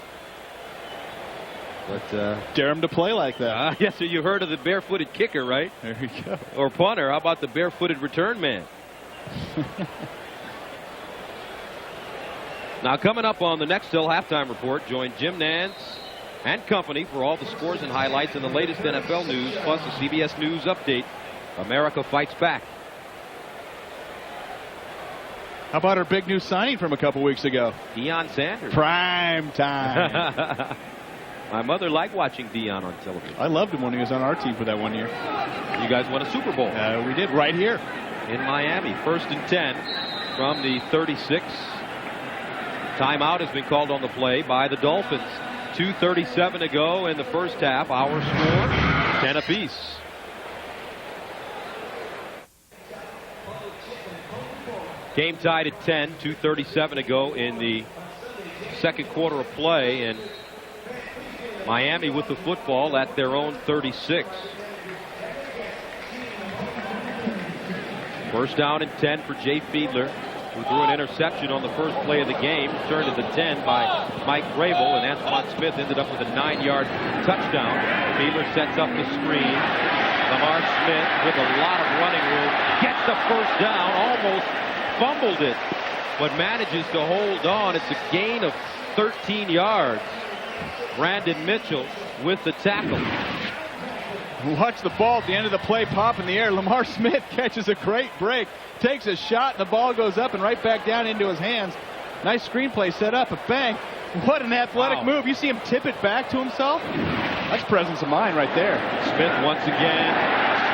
But dare him to play like that. Yes, sir, you heard of the barefooted kicker, right? There you go. Or punter. How about the barefooted return man? Now, coming up on the Nextel halftime report, join Jim Nance and company for all the scores and highlights and the latest NFL news, plus a CBS News update. America fights back. How about our big new signing from a couple weeks ago? Deion Sanders. Prime time. My mother liked watching Deion on television. I loved him when he was on our team for that one year. You guys won a Super Bowl. We did, right here. In Miami. 1st and 10 from the 36. Timeout has been called on the play by the Dolphins. 2:37 to go in the first half. Our score, 10 apiece. Game tied at 10. 2:37 to go in the second quarter of play. And Miami with the football at their own 36. 1st down and 10 for Jay Fiedler, who threw an interception on the first play of the game. Turned at the 10 by Mike Vrabel, and Antoine Smith ended up with a 9-yard touchdown. Fiedler sets up the screen. Lamar Smith with a lot of running room gets the 1st down, almost fumbled it, but manages to hold on. It's a gain of 13 yards. Brandon Mitchell with the tackle. Watch the ball at the end of the play pop in the air. Lamar Smith catches a great break, takes a shot, and the ball goes up and right back down into his hands. Nice screenplay set up, but bang. What an athletic move. You see him tip it back to himself? That's presence of mind right there. Smith once again.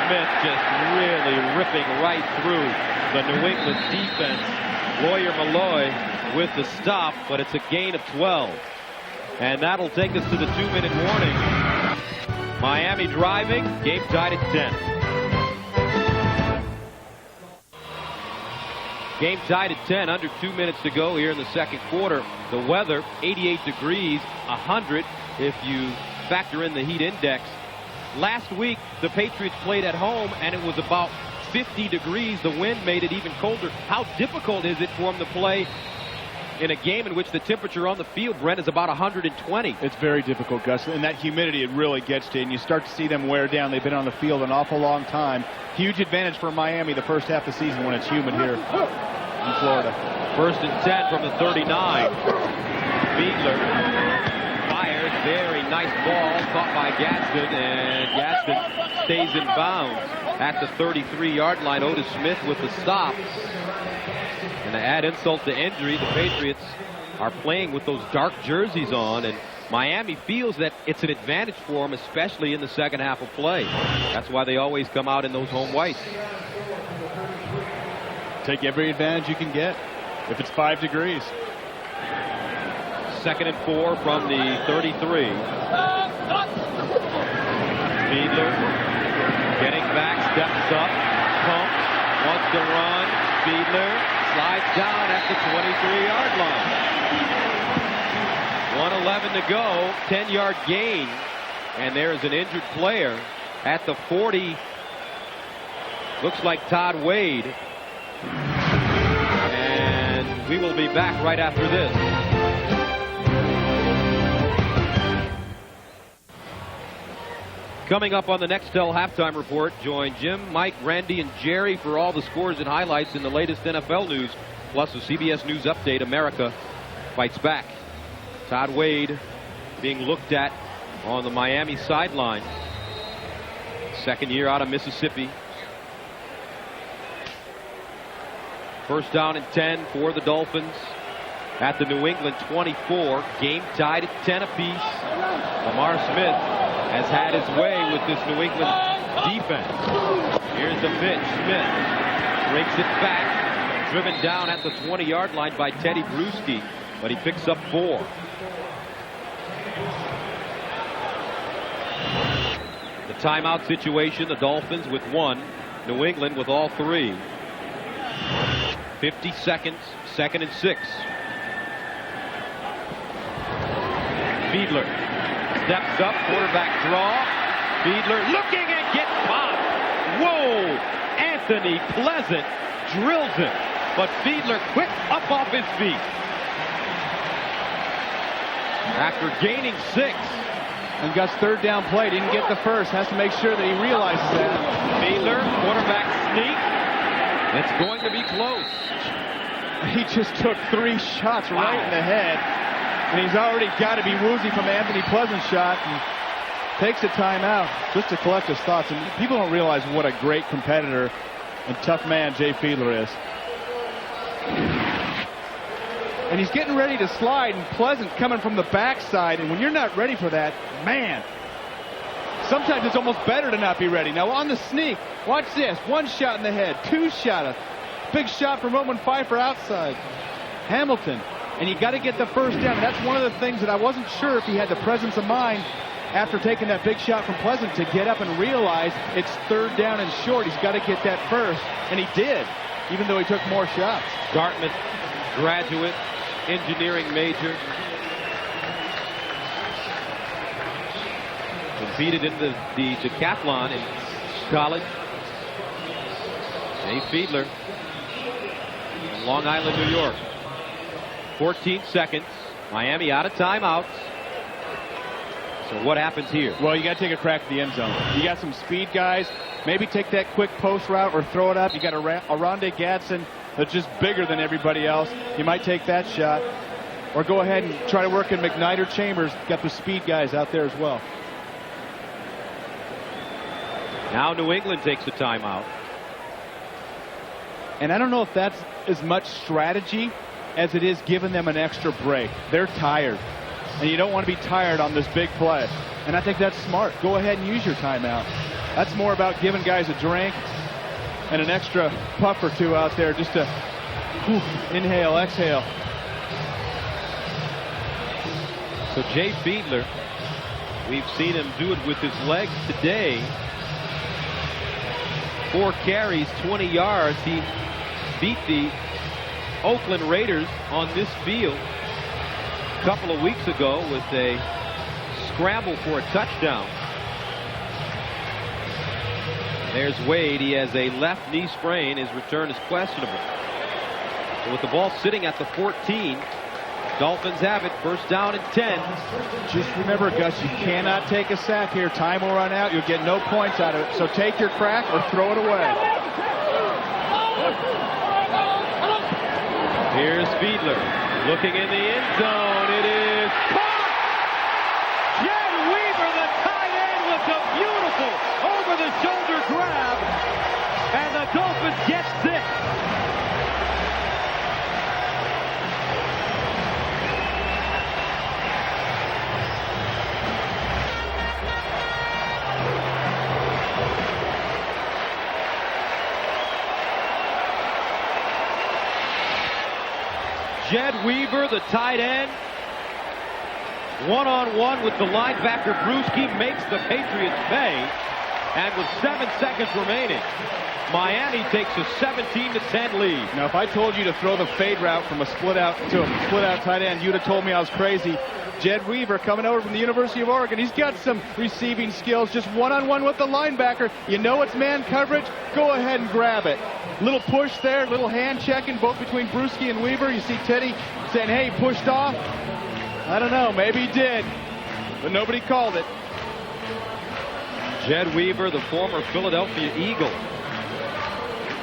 Smith just really ripping right through the New England defense. Lawyer Malloy with the stop, but it's a gain of 12. And that'll take us to the 2-minute warning. Miami driving, game tied at 10. Game tied at 10, under 2 minutes to go here in the second quarter. The weather, 88 degrees, 100 if you factor in the heat index. Last week, the Patriots played at home, and it was about 50 degrees. The wind made it even colder. How difficult is it for them to play in a game in which the temperature on the field, Brent, is about 120? It's very difficult, Gus. And that humidity, it really gets to you, and you start to see them wear down. They've been on the field an awful long time. Huge advantage for Miami the first half of the season when it's humid here in Florida. 1st and 10 from the 39. Fiedler fires. Very nice ball caught by Gadsden, and Gadsden stays in bounds at the 33-yard line. Otis Smith with the stop. And to add insult to injury, the Patriots are playing with those dark jerseys on, and Miami feels that it's an advantage for them, especially in the second half of play. That's why they always come out in those home whites. Take every advantage you can get if it's 5 degrees. 2nd and 4 from the 33. Fiedler getting back, steps up, pumps, wants to run. Fiedler slides down at the 23-yard line. 1:11 to go, 10-yard gain, and there is an injured player at the 40. Looks like Todd Wade. And we will be back right after this. Coming up on the Nextel Halftime Report, join Jim, Mike, Randy, and Jerry for all the scores and highlights in the latest NFL news, plus a CBS News update. America fights back. Todd Wade being looked at on the Miami sideline. 2nd year out of Mississippi. 1st down and 10 for the Dolphins at the New England 24. Game tied at 10 apiece. Lamar Smith has had his way with this New England defense. Here's the pitch. Smith breaks it back. Driven down at the 20-yard line by Teddy Bruschi, but he picks up 4. The timeout situation, the Dolphins with 1, New England with all 3. 50 seconds, 2nd and 6. Fiedler steps up, quarterback draw. Fiedler looking and gets popped. Whoa! Anthony Pleasant drills it, but Fiedler quick up off his feet. After gaining 6. And Gus, 3rd down play, didn't get the first. Has to make sure that he realizes that. Fiedler, quarterback sneak. It's going to be close. He just took 3 shots right in the head. And he's already got to be woozy from Anthony Pleasant's shot. And takes a timeout just to collect his thoughts. And people don't realize what a great competitor and tough man Jay Fiedler is. And he's getting ready to slide, and Pleasant coming from the backside. And when you're not ready for that, man, sometimes it's almost better to not be ready. Now on the sneak, watch this. 1 shot in the head, 2 shot. Big shot from Roman Pfeiffer outside. Hamilton. And you got to get the 1st down. And that's one of the things that I wasn't sure if he had the presence of mind after taking that big shot from Pleasant to get up and realize it's 3rd down and short. He's got to get that first. And he did, even though he took more shots. Dartmouth graduate, engineering major. Competed in the decathlon in college. Jay Fiedler from Long Island, New York. 14 seconds. Miami out of timeouts. So what happens here? Well, you got to take a crack at the end zone. You got some speed guys. Maybe take that quick post route or throw it up. You got a Rondé Gadsden that's just bigger than everybody else. You might take that shot. Or go ahead and try to work in McKnight or Chambers. Got the speed guys out there as well. Now New England takes a timeout. And I don't know if that's as much strategy as it is giving them an extra break. They're tired. And you don't want to be tired on this big play. And I think that's smart. Go ahead and use your timeout. That's more about giving guys a drink and an extra puff or two out there just to inhale, exhale. So Jay Fiedler, we've seen him do it with his legs today. 4 carries, 20 yards. He beat the Oakland Raiders on this field a couple of weeks ago with a scramble for a touchdown. There's Wade. He has a left knee sprain. His return is questionable. So with the ball sitting at the 14, Dolphins have it. First down and 10. Just remember, Gus, you cannot take a sack here. Time will run out. You'll get no points out of it. So take your crack or throw it away. Here's Fiedler looking in the end zone. It is caught! Jed Weaver, the tight end, with a beautiful over-the-shoulder grab. And the Dolphins get 6. Jed Weaver, the tight end, one-on-one with the linebacker. Brewski makes the Patriots pay. And with 7 seconds remaining, Miami takes a 17-10 lead. Now, if I told you to throw the fade route from a split out to a split out tight end, you'd have told me I was crazy. Jed Weaver coming over from the University of Oregon. He's got some receiving skills, just one-on-one with the linebacker. You know it's man coverage. Go ahead and grab it. Little push there, little hand checking both between Brewski and Weaver. You see Teddy saying, hey, pushed off. I don't know, maybe he did, but nobody called it. Jed Weaver, the former Philadelphia Eagle.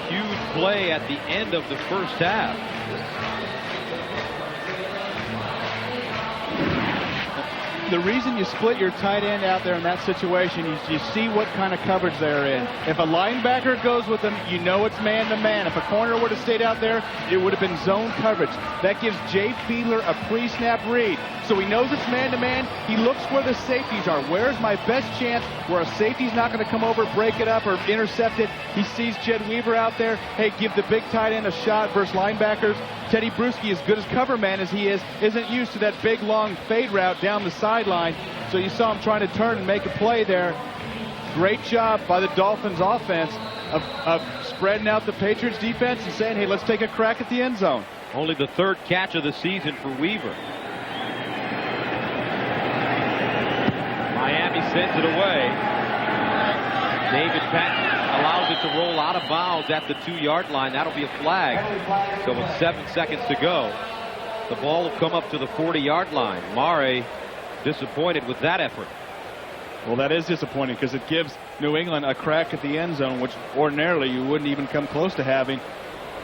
Huge play at the end of the first half. The reason you split your tight end out there in that situation is you see what kind of coverage they're in. If a linebacker goes with them, you know it's man-to-man. If a corner would have stayed out there, it would have been zone coverage. That gives Jay Fiedler a pre-snap read. So he knows it's man-to-man. He looks where the safeties are. Where's my best chance where a safety's not going to come over, break it up, or intercept it? He sees Jed Weaver out there. Hey, give the big tight end a shot versus linebackers. Teddy Brewski, as good as cover man as he is, isn't used to that big, long fade route down the sideline. So you saw him trying to turn and make a play there. Great job by the Dolphins offense of spreading out the Patriots defense and saying, hey, let's take a crack at the end zone. Only the third catch of the season for Weaver. Miami sends it away. David Patton allows it to roll out of bounds at the 2-yard line. That'll be a flag. So with 7 seconds to go, the ball will come up to the 40-yard line. Mare disappointed with that effort. Well, that is disappointing because it gives New England a crack at the end zone, which ordinarily you wouldn't even come close to having.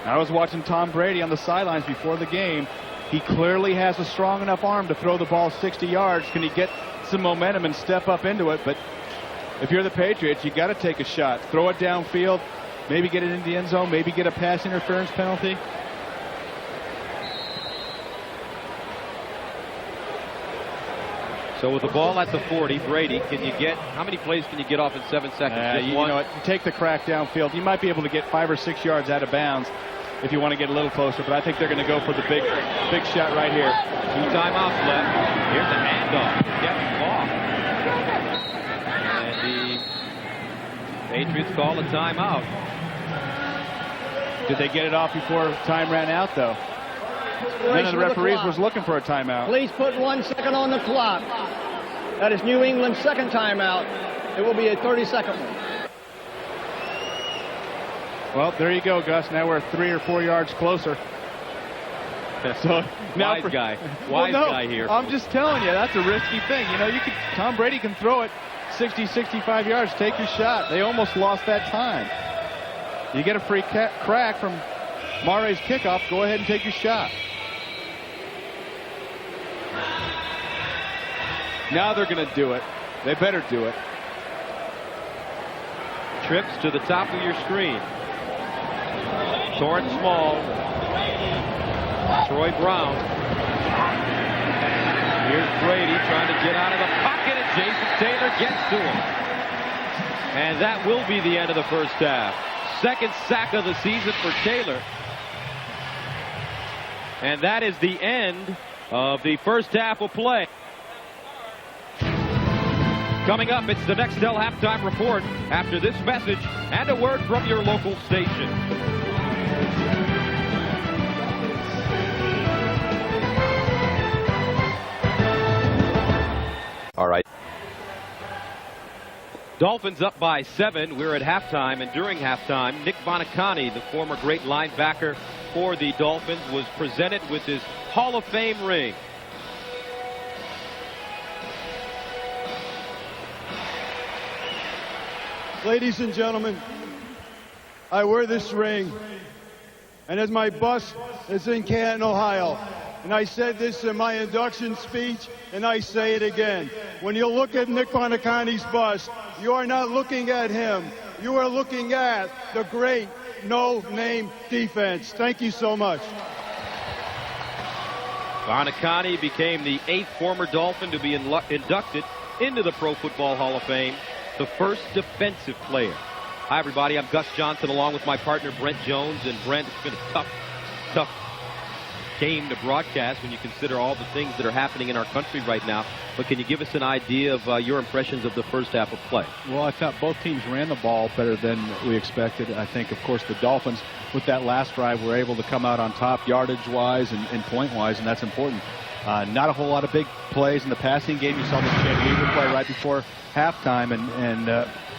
I was watching Tom Brady on the sidelines before the game. He clearly has a strong enough arm to throw the ball 60 yards. Can he get some momentum and step up into it? But if you're the Patriots, you got to take a shot. Throw it downfield, maybe get it into the end zone, maybe get a pass interference penalty. So with the ball at the 40, Brady, how many plays can you get off in 7 seconds? You know what, you take the crack downfield. You might be able to get 5 or 6 yards out of bounds if you want to get a little closer, but I think they're going to go for the big shot right here. 2 timeouts left. Here's a handoff. Kevin Law. And the Patriots call a timeout. Did they get it off before time ran out, though? None of the referees was looking for a timeout. Please put 1 second on the clock. That is New England's second timeout. It will be a 30-second one. Well, there you go, Gus. Now we're 3 or 4 yards closer. So Wise guy here. I'm just telling you, that's a risky thing. You know, Tom Brady can throw it 60, 65 yards. Take your shot. They almost lost that time. You get a free crack from Mare's kickoff. Go ahead and take your shot. Now they're going to do it. They better do it. Trips to the top of your screen. Torrance Small. Troy Brown. Here's Brady trying to get out of the pocket, and Jason Taylor gets to him. And that will be the end of the first half. Second sack of the season for Taylor. And that is the end of the first half of play. Coming up, it's the Nextel halftime report after this message and a word from your local station. Dolphins up by 7. We're at halftime, and during halftime, Nick Buoniconti, the former great linebacker for the Dolphins, was presented with his Hall of Fame ring. Ladies and gentlemen, I wear this ring, and as my bus is in Canton, Ohio, and I said this in my induction speech, and I say it again. When you look at Nick Buoniconti's bust, you are not looking at him. You are looking at the great no-name defense. Thank you so much. Buoniconti became the 8th former Dolphin to be inducted into the Pro Football Hall of Fame, the first defensive player. Hi, everybody. I'm Gus Johnson, along with my partner, Brent Jones. And Brent, it's been a tough game to broadcast when you consider all the things that are happening in our country right now. But can you give us an idea of your impressions of the first half of play? Well, I thought both teams ran the ball better than we expected. I think, of course, the Dolphins, with that last drive, were able to come out on top yardage-wise and point-wise, and that's important. Not a whole lot of big plays in the passing game. You saw the Jed Weaver play right before halftime, and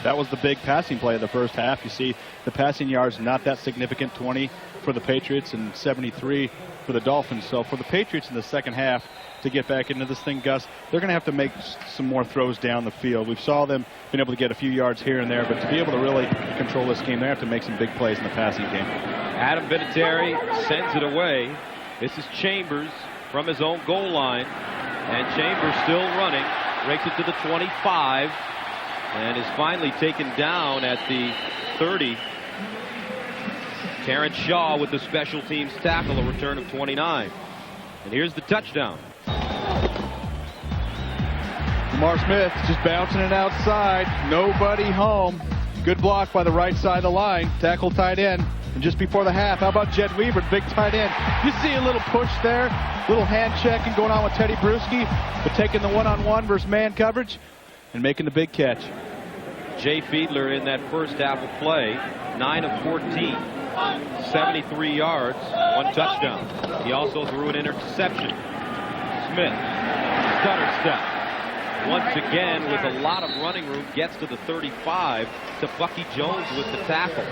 that was the big passing play of the first half. You see the passing yards not that significant, 20 for the Patriots and 73 for the Dolphins. So for the Patriots in the second half to get back into this thing, Gus, they're going to have to make some more throws down the field. We saw them being able to get a few yards here and there, but to be able to really control this game, they have to make some big plays in the passing game. Adam Vinatieri sends it away. This is Chambers from his own goal line, and Chambers still running, rakes it to the 25, and is finally taken down at the 30. Terrence Shaw with the special teams tackle, a return of 29. And here's the touchdown. Lamar Smith just bouncing it outside. Nobody home. Good block by the right side of the line. Tackle tight end. And just before the half, how about Jed Weaver, big tight end? You see a little push there, little hand checking going on with Teddy Bruschi, but taking the one-on-one versus man coverage and making the big catch. Jay Fiedler in that first half of play, 9 of 14, 73 yards, 1 touchdown. He also threw an interception. Smith, stutter step. Once again, with a lot of running room, gets to the 35 to Bucky Jones with the tackle.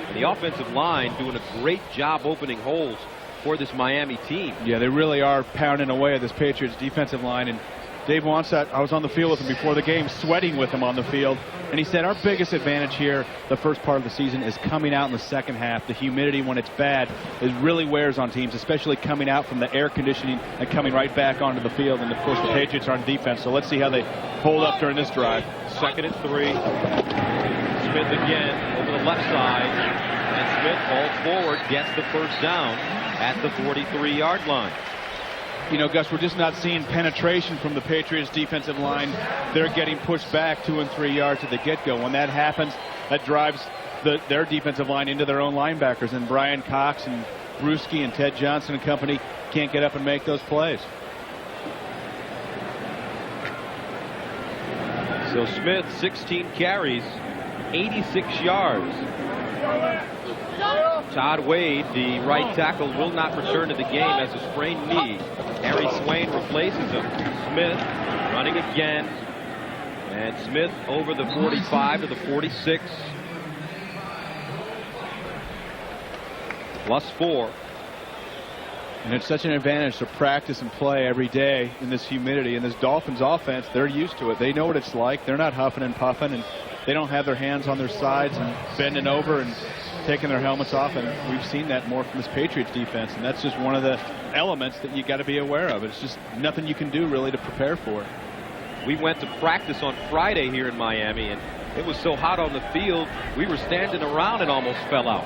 And the offensive line doing a great job opening holes for this Miami team. Yeah, they really are pounding away at this Patriots defensive line. And Dave Wannstedt, I was on the field with him before the game, sweating with him on the field. And he said our biggest advantage here the first part of the season is coming out in the second half. The humidity, when it's bad, it really wears on teams, especially coming out from the air conditioning and coming right back onto the field. And, of course, the Patriots are on defense. So let's see how they hold up during this drive. 2nd and 3. Smith again over the left side. And Smith falls forward, gets the first down at the 43-yard line. You know, Gus, we're just not seeing penetration from the Patriots defensive line. They're getting pushed back 2 and 3 yards at the get-go. When that happens, that drives their defensive line into their own linebackers. And Brian Cox and Bruschi and Ted Johnson and company can't get up and make those plays. So Smith, 16 carries, 86 yards. Todd Wade, the right tackle, will not return to the game as a sprained knee. Harry Swain replaces him. Smith running again. And Smith over the 45 to the 46. +4. And it's such an advantage to practice and play every day in this humidity. And this Dolphins offense, they're used to it. They know what it's like. They're not huffing and puffing, and they don't have their hands on their sides and bending over and taking their helmets off. And we've seen that more from this Patriots defense. And that's just one of the elements that you got to be aware of. It's just nothing you can do really to prepare for it. We went to practice on Friday here in Miami, and it was so hot on the field, we were standing around and almost fell out.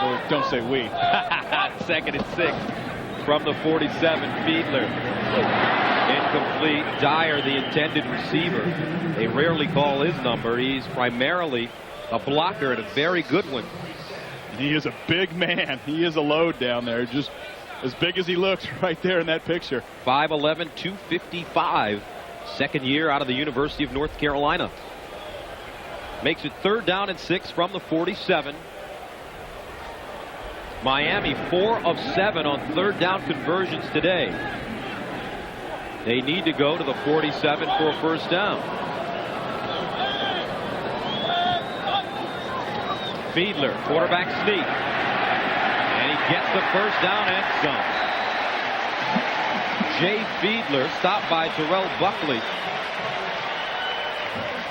Well, don't say we. 2nd and 6 from the 47. Fiedler. Incomplete. Dyer, the intended receiver. They rarely call his number. He's primarily a blocker and a very good one. He is a big man. He is a load down there. Just as big as he looks right there in that picture. 5'11", 255. Second year out of the University of North Carolina. Makes it 3rd down and 6 from the 47. Miami 4 of 7 on 3rd down conversions today. They need to go to the 47 for a first down. Fiedler, quarterback sneak. And he gets the first down and some. Jay Fiedler, stopped by Terrell Buckley,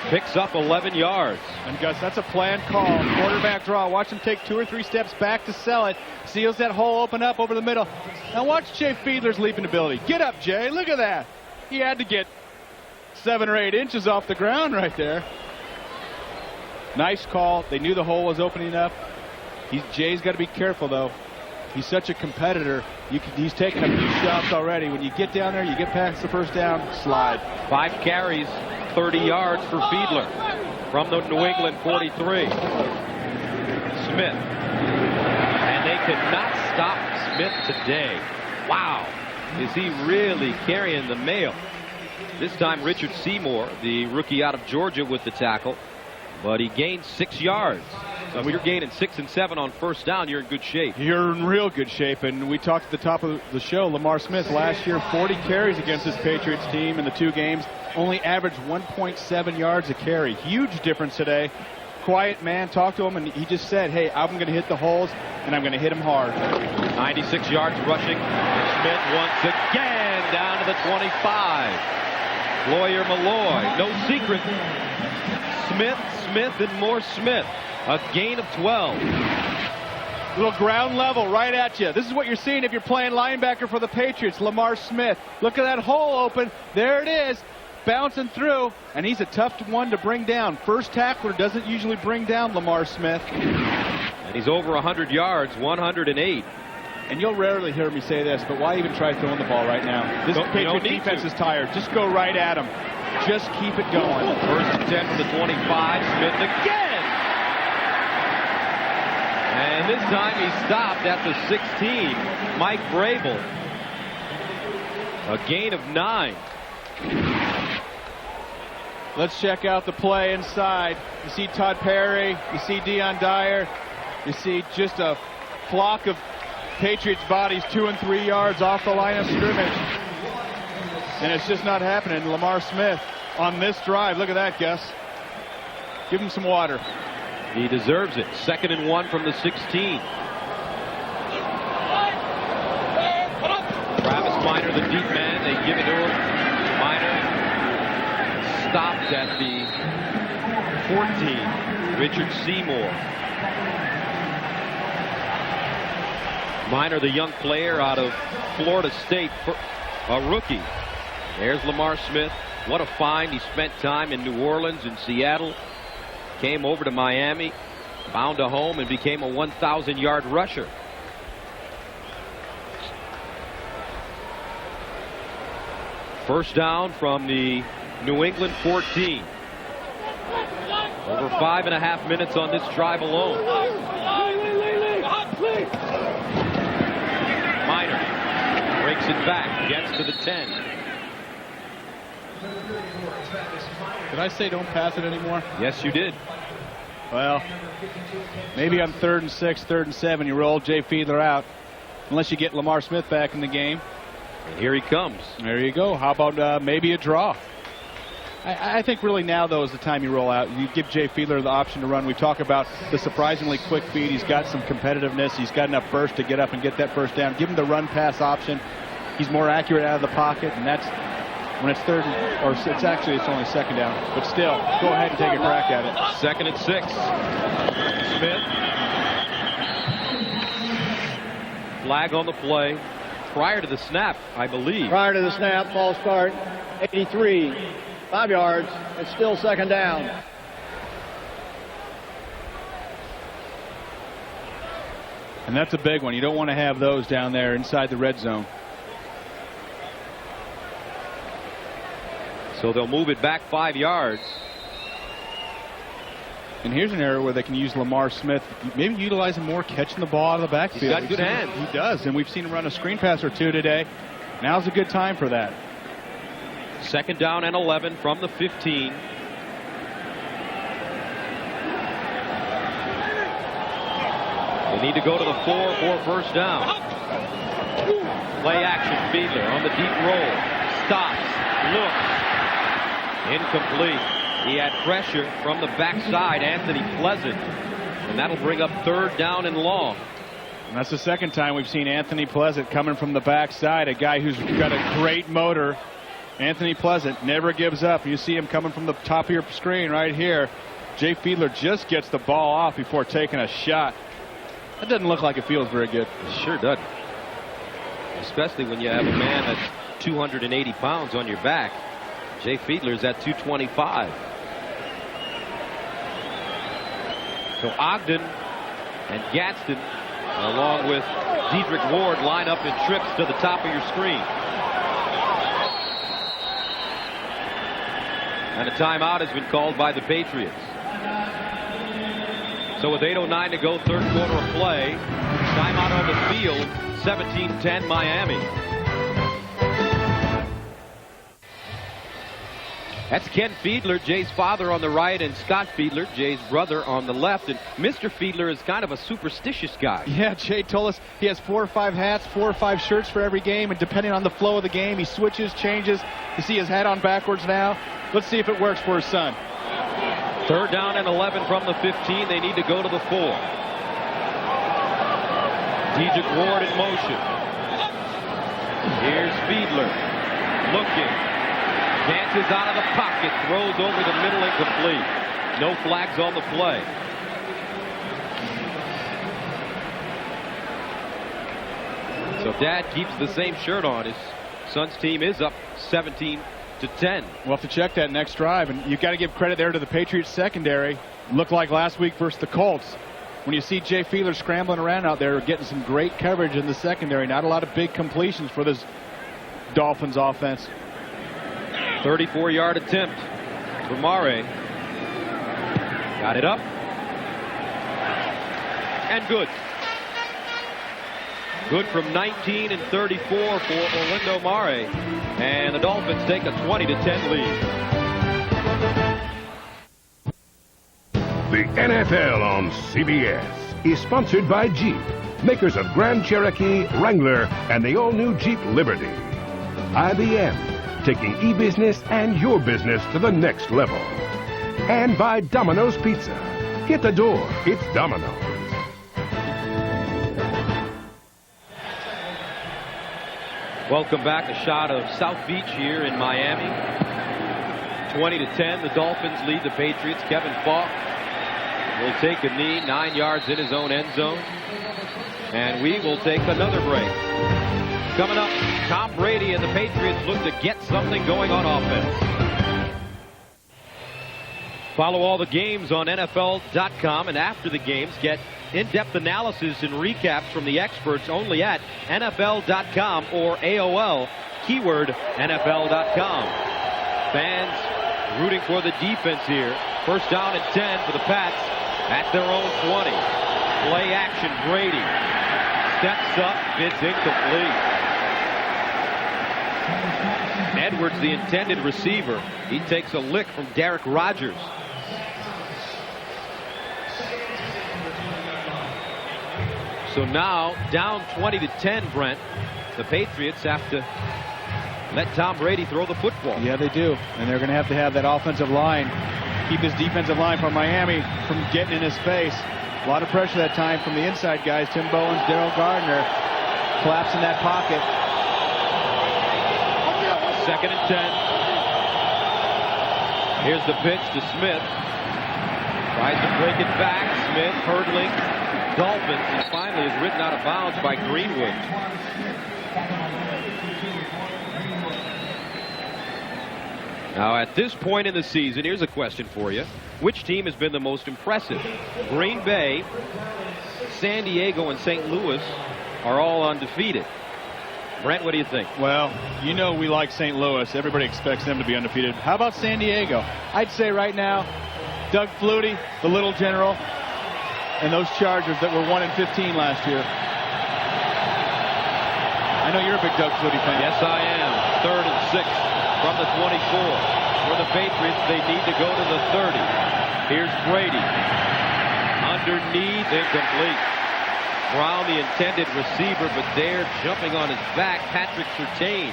picks up 11 yards. And Gus, that's a planned call. Quarterback draw. Watch him take 2 or 3 steps back to sell it. Seals that hole open up over the middle. Now watch Jay Fiedler's leaping ability. Get up, Jay. Look at that. He had to get 7 or 8 inches off the ground right there. Nice call. They knew the hole was opening up. Jay's got to be careful, though. He's such a competitor. He's taken a few shots already. When you get down there, you get past the first down, slide. 5 carries, 30 yards for Fiedler from the New England 43. Smith. And they could not stop Smith today. Wow. Is he really carrying the mail? This time Richard Seymour, the rookie out of Georgia, with the tackle. But he gained 6 yards. So if you're gaining 6 and 7 on first down, you're in good shape. You're in real good shape. And we talked at the top of the show, Lamar Smith last year, 40 carries against this Patriots team in the 2 games. Only averaged 1.7 yards a carry. Huge difference today. Quiet man, talked to him, and he just said, hey, I'm going to hit the holes, and I'm going to hit them hard. 96 yards rushing. Smith once again down to the 25. Lawyer Malloy, no secret. Smith, and more Smith. A gain of 12. Little ground level right at you. This is what you're seeing if you're playing linebacker for the Patriots. Lamar Smith. Look at that hole open. There it is. Bouncing through. And he's a tough one to bring down. First tackler doesn't usually bring down Lamar Smith. And he's over 100 yards, 108. And you'll rarely hear me say this, but why even try throwing the ball right now? This Patriots defense is tired. Just go right at him. Just keep it going. First and 10 from the 25. Smith again. And this time he stopped at the 16. Mike Vrabel. A gain of 9. Let's check out the play inside. You see Todd Perry. You see Deion Dyer. You see just a flock of Patriots bodies 2 and 3 yards off the line of scrimmage. And it's just not happening. Lamar Smith on this drive. Look at that, Gus. Give him some water. He deserves it. 2nd and 1 from the 16. Travis Minor, the deep man. They give it to him. Minor stopped at the 14. Richard Seymour. Minor, the young player out of Florida State, a rookie. There's Lamar Smith. What a find. He spent time in New Orleans and Seattle. Came over to Miami, found a home, and became a 1,000-yard rusher. First down from the New England 14. Over 5.5 minutes on this drive alone. Minor breaks it back, gets to the 10. Did I say don't pass it anymore? Yes, you did. Well, maybe on 3rd and 6, 3rd and 7, you roll Jay Fiedler out. Unless you get Lamar Smith back in the game. And here he comes. There you go. How about maybe a draw? I think really now, though, is the time you roll out. You give Jay Fiedler the option to run. We talk about the surprisingly quick feet. He's got some competitiveness. He's got enough burst to get up and get that first down. Give him the run-pass option. He's more accurate out of the pocket, and that's when it's 3rd, or it's only 2nd down. But still, go ahead and take a crack at it. 2nd and 6. Smith. Flag on the play. Prior to the snap, I believe. Prior to the snap, false start, 83. 5 yards. It's still 2nd down. And that's a big one. You don't want to have those down there inside the red zone. So they'll move it back 5 yards. And here's an area where they can use Lamar Smith, maybe utilize him more, catching the ball out of the backfield. He's got good hands. He does, and we've seen him run a screen pass or 2 today. Now's a good time for that. 2nd down and 11 from the 15. They need to go to the 4 for first down. Play action, Fiedler on the deep roll. Stops, looks. Incomplete. He had pressure from the backside, Anthony Pleasant. And that'll bring up 3rd down and long. And that's the second time we've seen Anthony Pleasant coming from the backside, a guy who's got a great motor. Anthony Pleasant never gives up. You see him coming from the top of your screen right here. Jay Fiedler just gets the ball off before taking a shot. That doesn't look like it feels very good. It sure doesn't. Especially when you have a man that's 280 pounds on your back. Jay Fiedler's at 225. So Ogden and Gadsden, along with Dedrick Ward, line up in trips to the top of your screen. And a timeout has been called by the Patriots. So with 8:09 to go, 3rd quarter of play, timeout on the field, 17-10 Miami. That's Ken Fiedler, Jay's father, on the right, and Scott Fiedler, Jay's brother, on the left. And Mr. Fiedler is kind of a superstitious guy. Yeah, Jay told us he has 4 or 5 hats, 4 or 5 shirts for every game, and depending on the flow of the game, he switches, changes. You see his hat on backwards now. Let's see if it works for his son. 3rd down and 11 from the 15. They need to go to the 4. Dedrick Ward in motion. Here's Fiedler looking. Dances out of the pocket, throws over the middle, incomplete. No flags on the play. So Dad keeps the same shirt on. His son's team is up 17-10. We'll have to check that next drive, and you've got to give credit there to the Patriots secondary. Looked like last week versus the Colts. When you see Jay Fiedler scrambling around out there, getting some great coverage in the secondary. Not a lot of big completions for this Dolphins offense. 34-yard attempt for Mare. Got it up. And good. Good from 19 and 34 for Orlando Mare. And the Dolphins take a 20-10 lead. The NFL on CBS is sponsored by Jeep, makers of Grand Cherokee, Wrangler, and the all-new Jeep Liberty. IBM, taking e-business and your business to the next level. And by Domino's Pizza. Hit the door. It's Domino's. Welcome back. A shot of South Beach here in Miami. 20-10. The Dolphins lead the Patriots. Kevin Falk will take a knee 9 yards in his own end zone. And we will take another break. Coming up, Tom Brady and the Patriots look to get something going on offense. Follow all the games on NFL.com, and after the games, get in-depth analysis and recaps from the experts only at NFL.com or AOL, keyword NFL.com. Fans rooting for the defense here. 1st down and 10 for the Pats at their own 20. Play action, Brady. Steps up, it's incomplete. Edwards, the intended receiver, he takes a lick from Derek Rogers. So now, down 20-10, Brent. The Patriots have to let Tom Brady throw the football. Yeah, they do. And they're going to have that offensive line, keep his defensive line from Miami from getting in his face. A lot of pressure that time from the inside guys. Tim Bowens, Darrell Gardner collapsing that pocket. 2nd and 10. Here's the pitch to Smith. Tries to break it back. Smith hurdling. Dolphins, and finally is written out of bounds by Greenwood. Now at this point in the season, here's a question for you. Which team has been the most impressive? Green Bay, San Diego, and St. Louis are all undefeated. Brent, what do you think? Well, you know we like St. Louis. Everybody expects them to be undefeated. How about San Diego? I'd say right now, Doug Flutie, the little general, and those Chargers that were 1-15 last year. I know you're a big Doug Flutie fan. Yes, I am. 3rd and 6 from the 24. For the Patriots, they need to go to the 30. Here's Brady. Underneath, incomplete. Brown, the intended receiver, but there, jumping on his back, Patrick Surtain.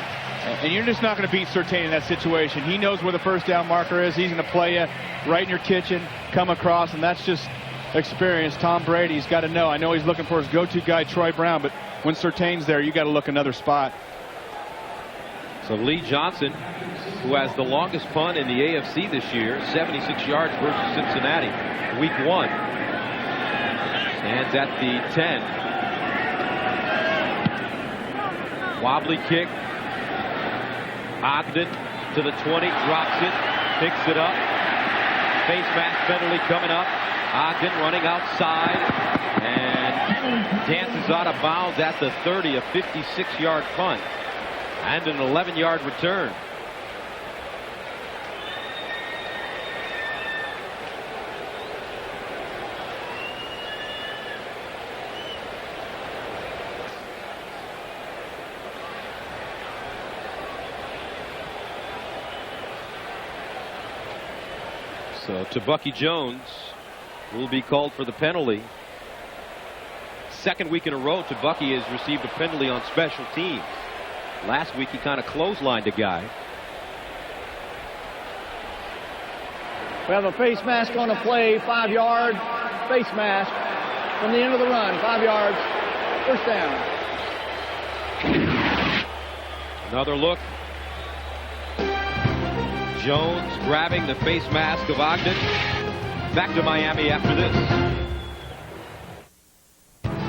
And you're just not going to beat Surtain in that situation. He knows where the 1st down marker is. He's going to play you right in your kitchen, come across, and that's just experience. Tom Brady's got to know. I know he's looking for his go-to guy, Troy Brown, but when Surtain's there, you got to look another spot. So Lee Johnson, who has the longest punt in the AFC this year, 76 yards versus Cincinnati, week 1. Stands at the 10. Wobbly kick. Ogden to the 20, drops it, picks it up. Face mask penalty coming up. Ogden running outside and dances out of bounds at the 30, a 56-yard punt and an 11-yard return. So Bucky Jones will be called for the penalty. Second week in a row Bucky has received a penalty on special teams. Last week he kind of clotheslined a guy. We have a face mask on the play, 5-yard face mask from the end of the run, 5 yards, first down. Another look. Jones grabbing the face mask of Ogden. Back to Miami after this.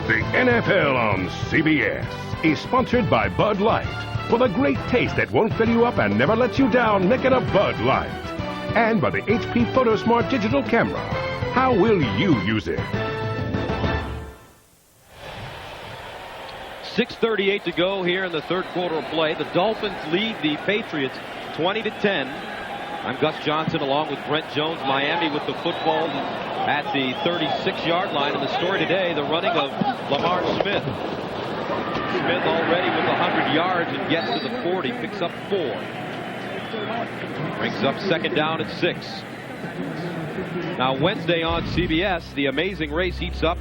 The NFL on CBS is sponsored by Bud Light. For the great taste that won't fill you up and never lets you down, make it a Bud Light. And by the HP PhotoSmart digital camera. How will you use it? 6:38 to go here in the third quarter of play. The Dolphins lead the Patriots 20-10. I'm Gus Johnson along with Brent Jones. Miami with the football at the 36-yard line. And the story today, the running of Lamar Smith. Smith already with 100 yards and gets to the 40, picks up 4. Brings up second down at 6. Now Wednesday on CBS, the amazing race heats up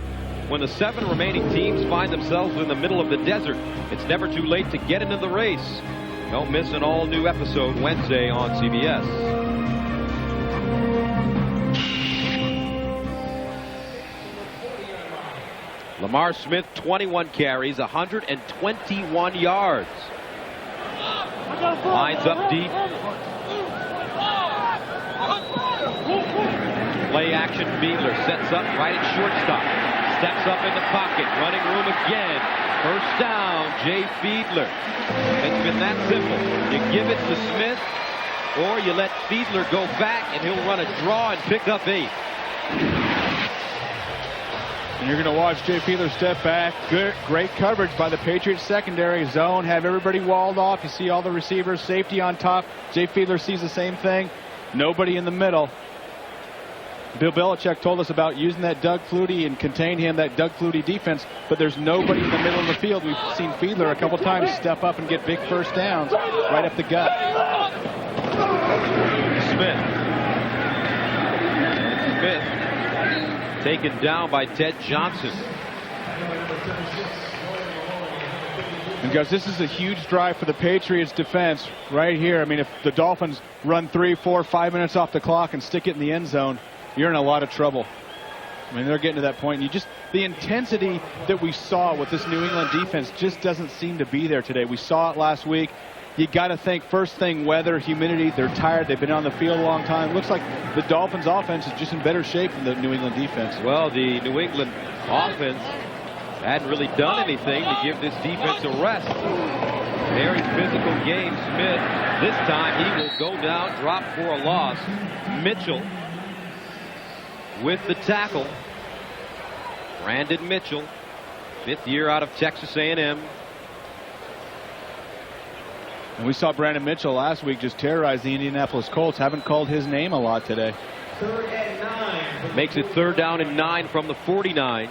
when the 7 remaining teams find themselves in the middle of the desert. It's never too late to get into the race. Don't miss an all-new episode Wednesday on CBS. Lamar Smith, 21 carries, 121 yards. Lines up deep. Play action. Fiedler sets up right at shortstop. Steps up in the pocket. Running room again. First down, Jay Fiedler. It's been that simple. You give it to Smith, or you let Fiedler go back, and he'll run a draw and pick up 8. And you're going to watch Jay Fiedler step back. Great coverage by the Patriots secondary. Zone, have everybody walled off. You see all the receivers, safety on top. Jay Fiedler sees the same thing. Nobody in the middle. Bill Belichick told us about using that Doug Flutie and contain him, that Doug Flutie defense, but there's nobody in the middle of the field. We've seen Fiedler a couple times step up and get big first downs right up the gut. Smith taken down by Ted Johnson. And guys, this is a huge drive for the Patriots defense right here. I mean, if the Dolphins run 3, 4, 5 minutes off the clock and stick it in the end zone, you're in a lot of trouble. I mean, they're getting to that point. And the intensity that we saw with this New England defense just doesn't seem to be there today. We saw it last week. You got to think, first thing, weather, humidity. They're tired. They've been on the field a long time. Looks like the Dolphins' offense is just in better shape than the New England defense. Well, the New England offense hadn't really done anything to give this defense a rest. Very physical game. Smith, this time he will go down, drop for a loss. Mitchell with the tackle. Brandon Mitchell, 5th year out of Texas A&M. And we saw Brandon Mitchell last week just terrorize the Indianapolis Colts. Haven't called his name a lot today. 3rd and 9. Makes it 3rd down and 9 from the 49.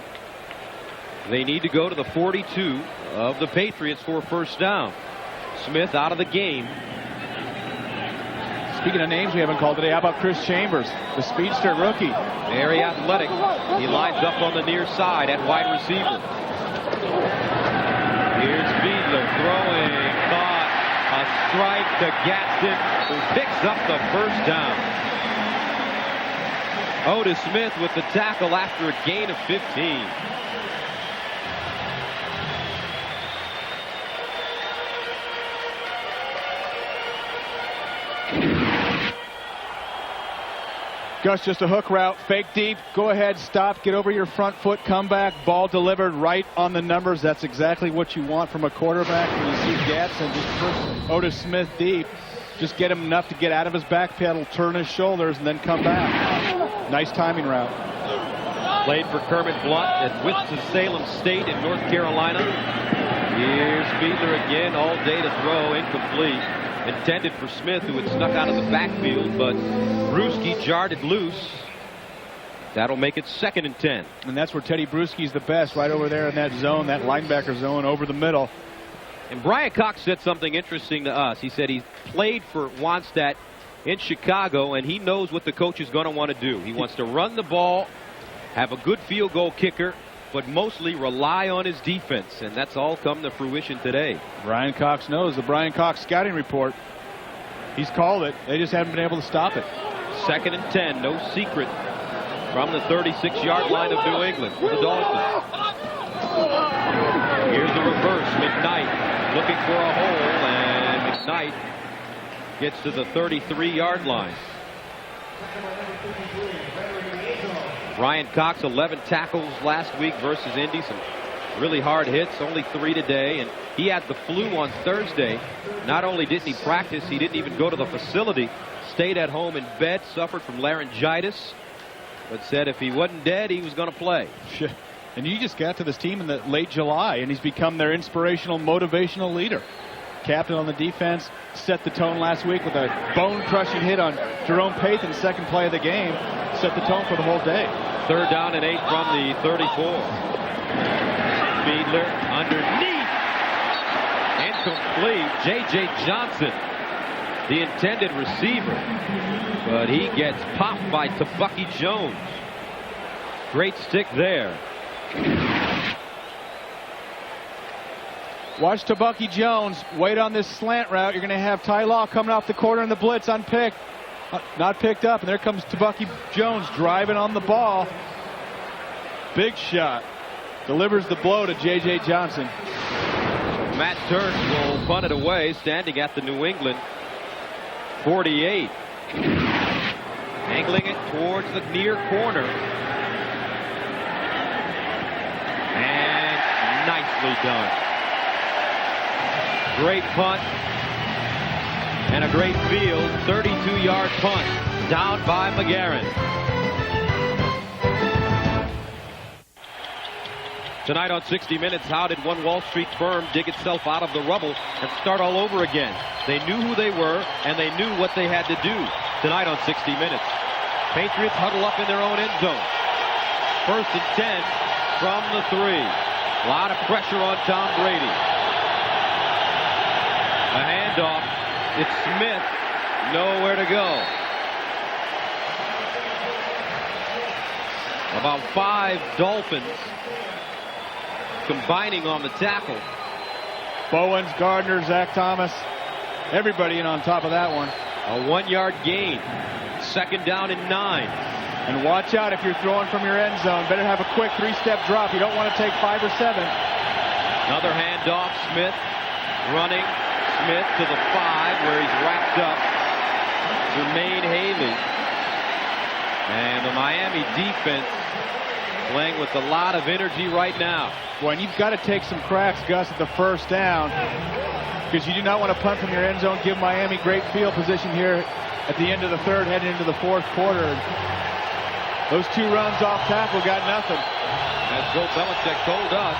They need to go to the 42 of the Patriots for a first down. Smith out of the game. Speaking of names we haven't called today, how about Chris Chambers, the speedster rookie? Very athletic. He lines up on the near side at wide receiver. Here's Fiedler throwing. Caught. A strike to Gaston, who picks up the first down. Otis Smith with the tackle after a gain of 15. Gus, just a hook route, fake deep, go ahead, stop, get over your front foot, come back, ball delivered right on the numbers. That's exactly what you want from a quarterback. When you see Gatson just push Otis Smith deep, just get him enough to get out of his back pedal, turn his shoulders, and then come back. Nice timing route. Played for Kermit Blunt at Winston-Salem State in North Carolina. Here's Fiedler again, all day to throw, incomplete. Intended for Smith, who had snuck out of the backfield, but Bruschi jarred it loose. That'll make it 2nd and 10. And that's where Teddy Bruschi's the best, right over there in that zone, that linebacker zone over the middle. And Brian Cox said something interesting to us. He said he played for Wannstedt in Chicago, and he knows what the coach is going to want to do. He wants to run the ball, have a good field goal kicker, but mostly rely on his defense, and that's all come to fruition today. Brian Cox knows. The Brian Cox scouting report, he's called it. They just haven't been able to stop it. 2nd and 10, no secret, from the 36-yard line of New England for the Dolphins. Here's the reverse. McKnight looking for a hole, and McKnight gets to the 33-yard line. Brian Cox, 11 tackles last week versus Indy. Some really hard hits, only 3 today. And he had the flu on Thursday. Not only didn't he practice, he didn't even go to the facility. Stayed at home in bed, suffered from laryngitis, but said if he wasn't dead, he was going to play. And you just got to this team in the late July, and he's become their inspirational, motivational leader. Captain on the defense, set the tone last week with a bone-crushing hit on Jerome Pathan's second play of the game. Set the tone for the whole day. 3rd down and 8 from the 34. Fiedler underneath. Incomplete. J.J. Johnson, the intended receiver. But he gets popped by Tebucky Jones. Great stick there. Watch Tebucky Jones wait on this slant route. You're going to have Ty Law coming off the corner in the blitz, unpicked. Not picked up, and there comes Tebucky Jones driving on the ball. Big shot. Delivers the blow to J.J. Johnson. Matt Turk will punt it away, standing at the New England 48. Angling it towards the near corner. And nicely done. Great punt and a great field. 32-yard punt down by McGarren. Tonight on 60 Minutes, how did one Wall Street firm dig itself out of the rubble and start all over again? They knew who they were, and they knew what they had to do. Tonight on 60 Minutes, Patriots huddle up in their own end zone. 1st and 10 from the 3. A lot of pressure on Tom Brady. A handoff. It's Smith. Nowhere to go. About 5 Dolphins combining on the tackle. Bowens, Gardner, Zach Thomas, everybody in on top of that one. A 1-yard gain. 2nd down and 9. And watch out if you're throwing from your end zone. Better have a quick 3-step drop. You don't want to take 5 or 7. Another handoff. Smith running. Smith to the 5 where he's wrapped up. Jermaine Haley. And the Miami defense playing with a lot of energy right now. Boy, and you've got to take some cracks, Gus, at the 1st down, because you do not want to punt from your end zone. Give Miami great field position here at the end of the 3rd, heading into the 4th quarter. Those 2 runs off tackle got nothing. As Bill Belichick told us,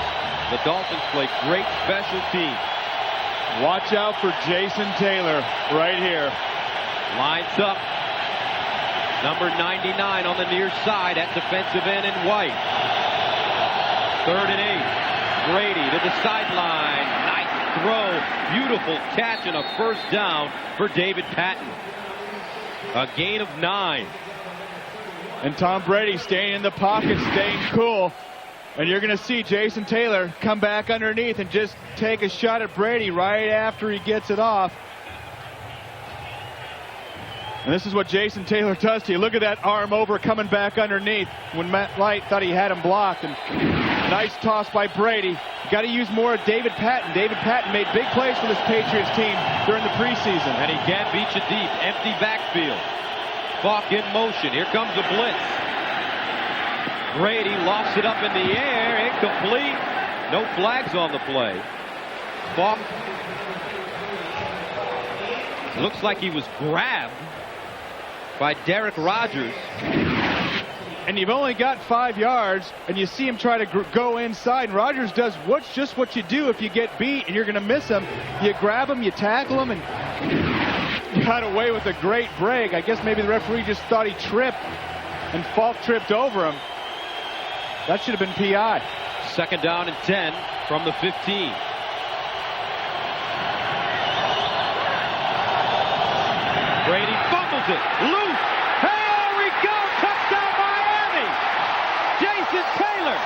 the Dolphins play great special teams. Watch out for Jason Taylor right here. Lines up. Number 99 on the near side at defensive end in white. 3rd and 8. Brady to the sideline. Nice throw. Beautiful catch and a 1st down for David Patton. A gain of 9. And Tom Brady staying in the pocket, staying cool. And you're going to see Jason Taylor come back underneath and just take a shot at Brady right after he gets it off. And this is what Jason Taylor does to you. Look at that arm over coming back underneath when Matt Light thought he had him blocked. And nice toss by Brady. Got to use more of David Patton. David Patton made big plays for this Patriots team during the preseason. And he can beat you deep. Empty backfield. Falk in motion. Here comes the blitz. Brady lofts it up in the air. Incomplete. No flags on the play. Falk looks like he was grabbed by Derek Rogers. And you've only got 5 yards, and you see him try to go inside. And Rogers does just what you do if you get beat and you're going to miss him. You grab him, you tackle him, and got away with a great break. I guess maybe the referee just thought he tripped, and Falk tripped over him. That should have been PI. 2nd down and 10 from the 15. Brady fumbles it. Loose. Here we go. Touchdown Miami. Jason Taylor.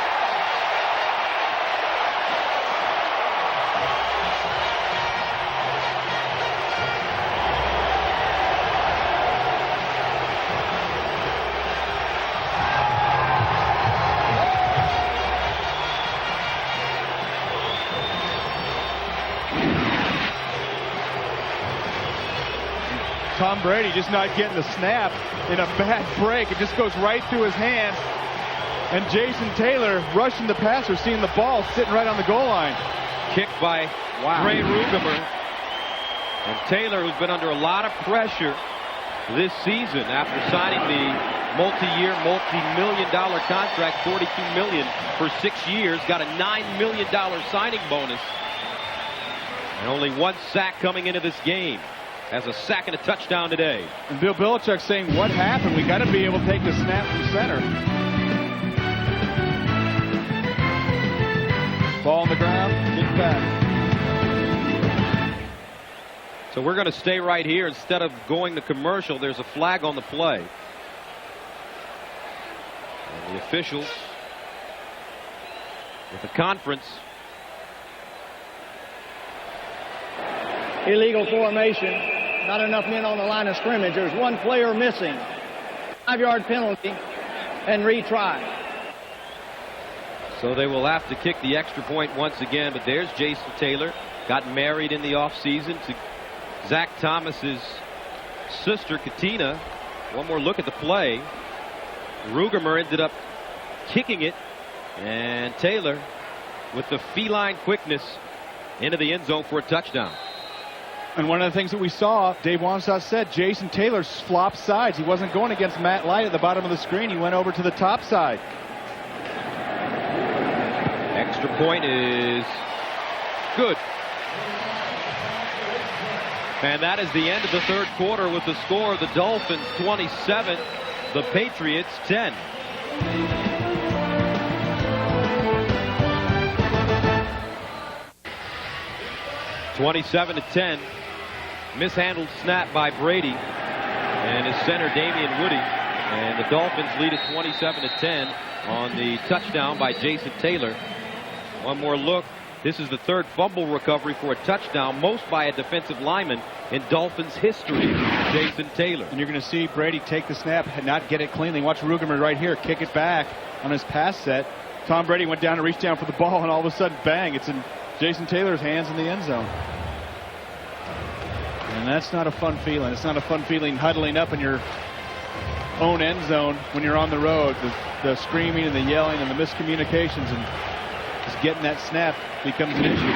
Tom Brady just not getting the snap in a bad break. It just goes right through his hands. And Jason Taylor rushing the passer, seeing the ball sitting right on the goal line. Kicked by Ray Rugemer. And Taylor, who's been under a lot of pressure this season after signing the multi-year, multi-million-dollar contract, $42 million for 6 years, got a $9 million signing bonus. And only 1 sack coming into this game. Has a sack and a touchdown today. And Bill Belichick saying, what happened? We got to be able to take the snap from center. Ball on the ground, kick back. So we're going to stay right here. Instead of going to commercial, there's a flag on the play. And the officials with the conference. Illegal formation. Not enough men on the line of scrimmage. There's 1 player missing. 5-yard penalty and retry. So they will have to kick the extra point once again. But there's Jason Taylor. Got married in the offseason to Zach Thomas's sister, Katina. One more look at the play. Rugemer ended up kicking it. And Taylor, with the feline quickness, into the end zone for a touchdown. And one of the things that we saw, Dave Wamsaw said, Jason Taylor flopped sides. He wasn't going against Matt Light at the bottom of the screen. He went over to the top side. Extra point is good. And that is the end of the 3rd quarter with the score: the Dolphins 27, the Patriots 10. (27-10). Mishandled snap by Brady and his center Damian Woody, and the Dolphins lead at 27-10 on the touchdown by Jason Taylor. One more look. This is the 3rd fumble recovery for a touchdown, most by a defensive lineman in Dolphins history. Jason Taylor. And you're going to see Brady take the snap and not get it cleanly. Watch Rugemer right here kick it back on his pass set. Tom Brady went down to reach down for the ball, and all of a sudden, bang, it's in Jason Taylor's hands in the end zone. And that's not a fun feeling. It's not a fun feeling huddling up in your own end zone when you're on the road. The screaming and the yelling and the miscommunications, and just getting that snap becomes an issue.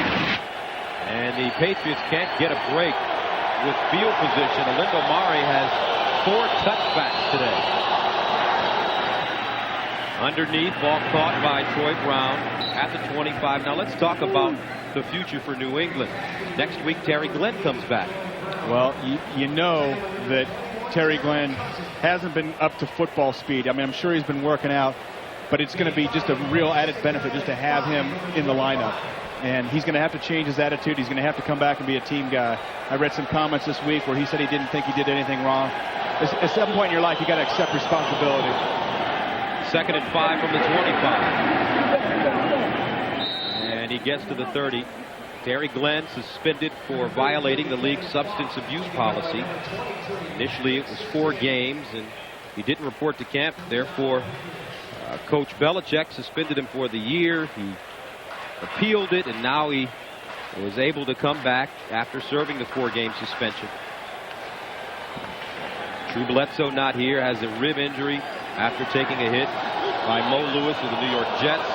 And the Patriots can't get a break with field position. Alindo Mari has 4 touchbacks today. Underneath, ball caught by Troy Brown at the 25. Now let's talk about the future for New England. Next week, Terry Glenn comes back. Well, you know that Terry Glenn hasn't been up to football speed. I mean, I'm sure he's been working out, but it's going to be just a real added benefit just to have him in the lineup. And he's going to have to change his attitude. He's going to have to come back and be a team guy. I read some comments this week where he said he didn't think he did anything wrong. At some point in your life, you got to accept responsibility. 2nd and 5 from the 25. And he gets to the 30. Terry Glenn suspended for violating the league's substance abuse policy. Initially it was 4 games, and he didn't report to camp. Therefore, Coach Belichick suspended him for the year. He appealed it, and now he was able to come back after serving the 4-game suspension. Drew Bledsoe not here, has a rib injury after taking a hit by Mo Lewis of the New York Jets.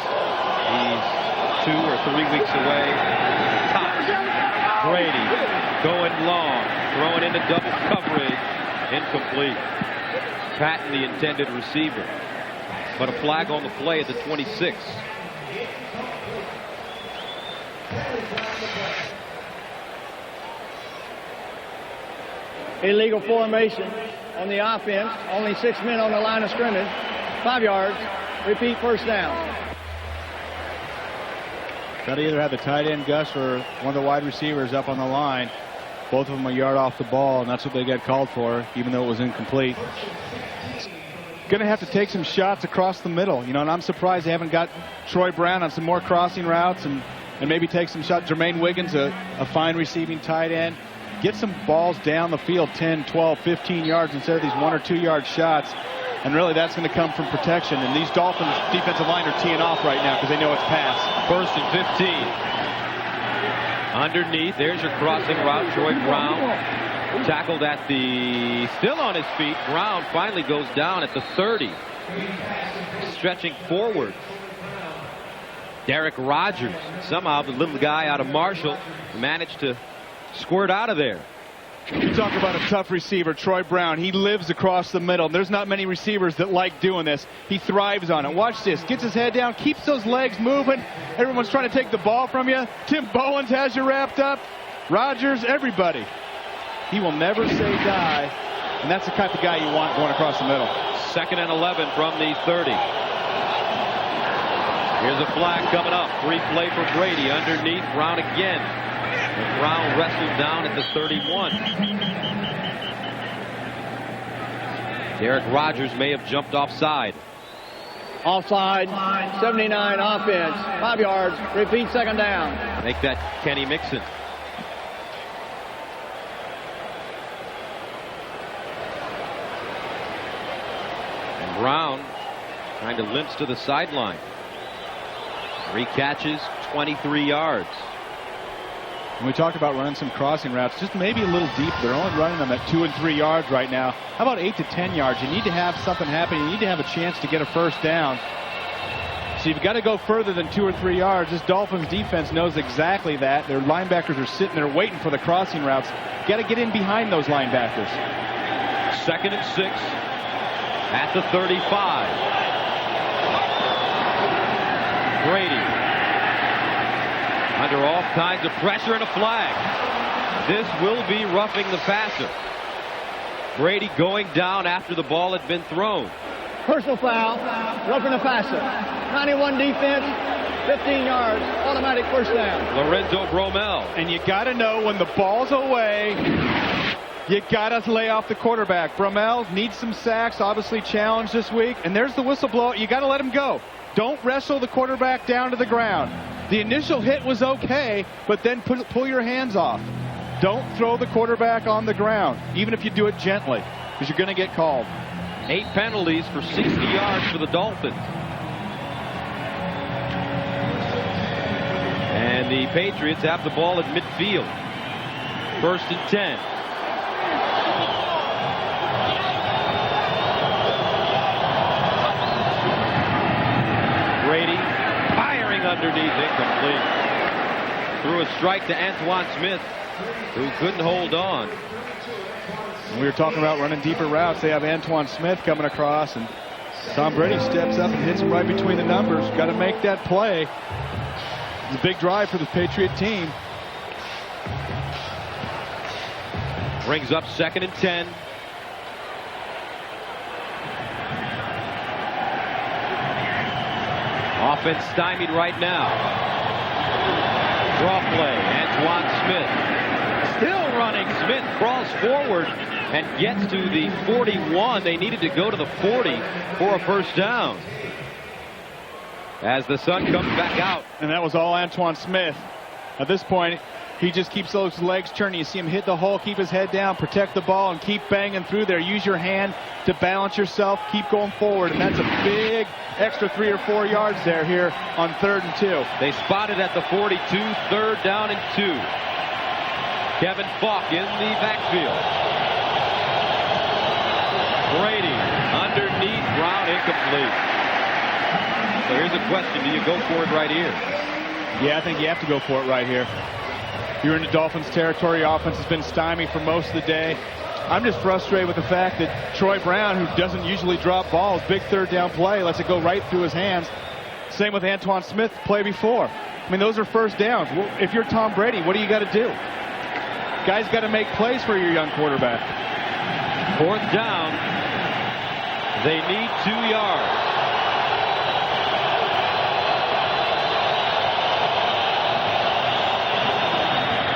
He's 2 or 3 weeks away. Tops. Brady going long, throwing into double coverage. Incomplete. Patton, the intended receiver. But a flag on the play at the 26. Illegal formation on the offense. Only 6 men on the line of scrimmage. 5 yards. Repeat, first down. Got to either have the tight end, Gus, or one of the wide receivers up on the line. Both of them a yard off the ball, and that's what they got called for, even though it was incomplete. Going to have to take some shots across the middle, you know, and I'm surprised they haven't got Troy Brown on some more crossing routes and maybe take some shots. Jermaine Wiggins, a fine receiving tight end. Get some balls down the field, 10, 12, 15 yards instead of these 1 or 2 yard shots. And really, that's going to come from protection. And these Dolphins defensive line are teeing off right now because they know it's pass. 1st and 15. Underneath, there's your crossing route. Troy Brown tackled at the, still on his feet. Brown finally goes down at the 30. Stretching forward. Derek Rogers, somehow the little guy out of Marshall, managed to squirt out of there. You talk about a tough receiver, Troy Brown. He lives across the middle. There's not many receivers that like doing this. He thrives on it. Watch this. Gets his head down, keeps those legs moving. Everyone's trying to take the ball from you. Tim Bowens has you wrapped up. Rogers, everybody. He will never say die. And that's the type of guy you want going across the middle. 2nd and 11 from the 30. Here's a flag coming up. Free play for Brady. Underneath, Brown again. And Brown wrestled down at the 31. Derek Rogers may have jumped offside. Offside, 79 offense, 5 yards, repeat, second down. Make that Kenny Mixon. And Brown kind of limps to the sideline. 3 catches, 23 yards. And we talked about running some crossing routes, just maybe a little deep. They're only running them at 2 and 3 yards right now. How about 8 to 10 yards? You need to have something happen. You need to have a chance to get a first down. So you've got to go further than 2 or 3 yards. This Dolphins defense knows exactly that. Their linebackers are sitting there waiting for the crossing routes. Got to get in behind those linebackers. 2nd and 6 at the 35. Brady under all kinds of pressure and a flag. This will be roughing the passer. Brady going down after the ball had been thrown. Personal foul, roughing the passer. 91 defense, 15 yards, automatic first down. Lorenzo Bromell. And you got to know when the ball's away, you got to lay off the quarterback. Bromell needs some sacks, obviously challenged this week. And there's the whistle blow. You got to let him go. Don't wrestle the quarterback down to the ground. The initial hit was okay, but then pull your hands off. Don't throw the quarterback on the ground, even if you do it gently, because you're going to get called. 8 penalties for 60 yards for the Dolphins. And the Patriots have the ball at midfield. 1st and 10. Brady firing underneath, incomplete. Threw a strike to Antoine Smith, who couldn't hold on. We were talking about running deeper routes. They have Antoine Smith coming across, and Tom Brady steps up and hits him right between the numbers. Got to make that play. It's a big drive for the Patriot team. Brings up 2nd and 10. Offense stymied right now. Draw play. Antoine Smith. Still running. Smith crawls forward and gets to the 41. They needed to go to the 40 for a first down. As the sun comes back out. And that was all Antoine Smith. At this point, he just keeps those legs turning. You see him hit the hole, keep his head down, protect the ball, and keep banging through there. Use your hand to balance yourself. Keep going forward, and that's a big extra 3 or 4 yards there here on 3rd and 2. They spotted at the 42, 3rd down and 2. Kevin Falk in the backfield. Brady underneath, Brown incomplete. So here's a question. Do you go for it right here? Yeah, I think you have to go for it right here. You're in the Dolphins territory. Offense has been stymied for most of the day. I'm just frustrated with the fact that Troy Brown, who doesn't usually drop balls, big 3rd down play, lets it go right through his hands. Same with Antoine Smith play before. I mean, those are 1st downs. Well, if you're Tom Brady, what do you got to do? Guys got to make plays for your young quarterback. 4th down. They need 2 yards.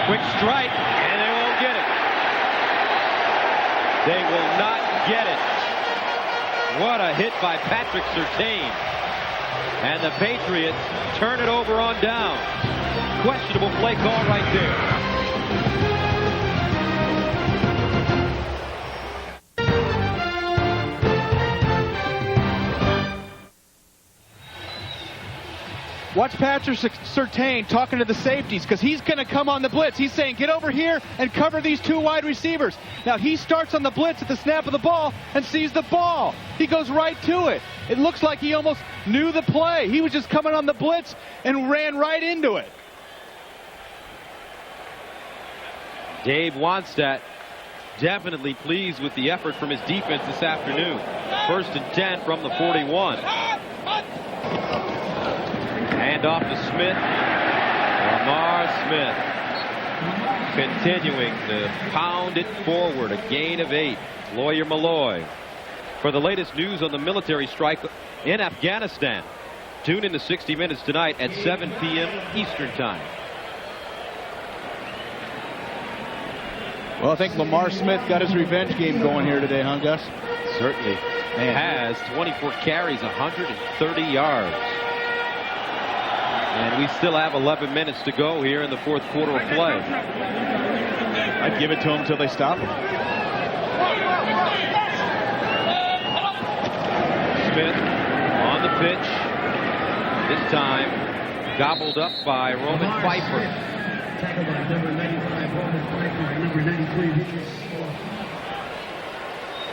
Quick strike, and they won't get it. They will not get it. What a hit by Patrick Surtain. And the Patriots turn it over on down. Questionable play call right there. Watch Patrick Surtain talking to the safeties because he's going to come on the blitz. He's saying, get over here and cover these 2 wide receivers. Now, he starts on the blitz at the snap of the ball and sees the ball. He goes right to it. It looks like he almost knew the play. He was just coming on the blitz and ran right into it. Dave Wannstedt definitely pleased with the effort from his defense this afternoon. 1st and 10 from the 41. Hand off to Smith. Lamar Smith continuing to pound it forward. A gain of 8. Lawyer Malloy. For the latest news on the military strike in Afghanistan, tune in to 60 Minutes tonight at 7 p.m. Eastern Time. Well, I think Lamar Smith got his revenge game going here today, huh, Gus? Certainly has. 24 carries, 130 yards. And we still have 11 minutes to go here in the 4th quarter of play. I'd give it to them until they stop him. Smith on the pitch. This time gobbled up by Roman Pfeiffer. Tackled by number 95, Roman Pfeiffer, and number 93,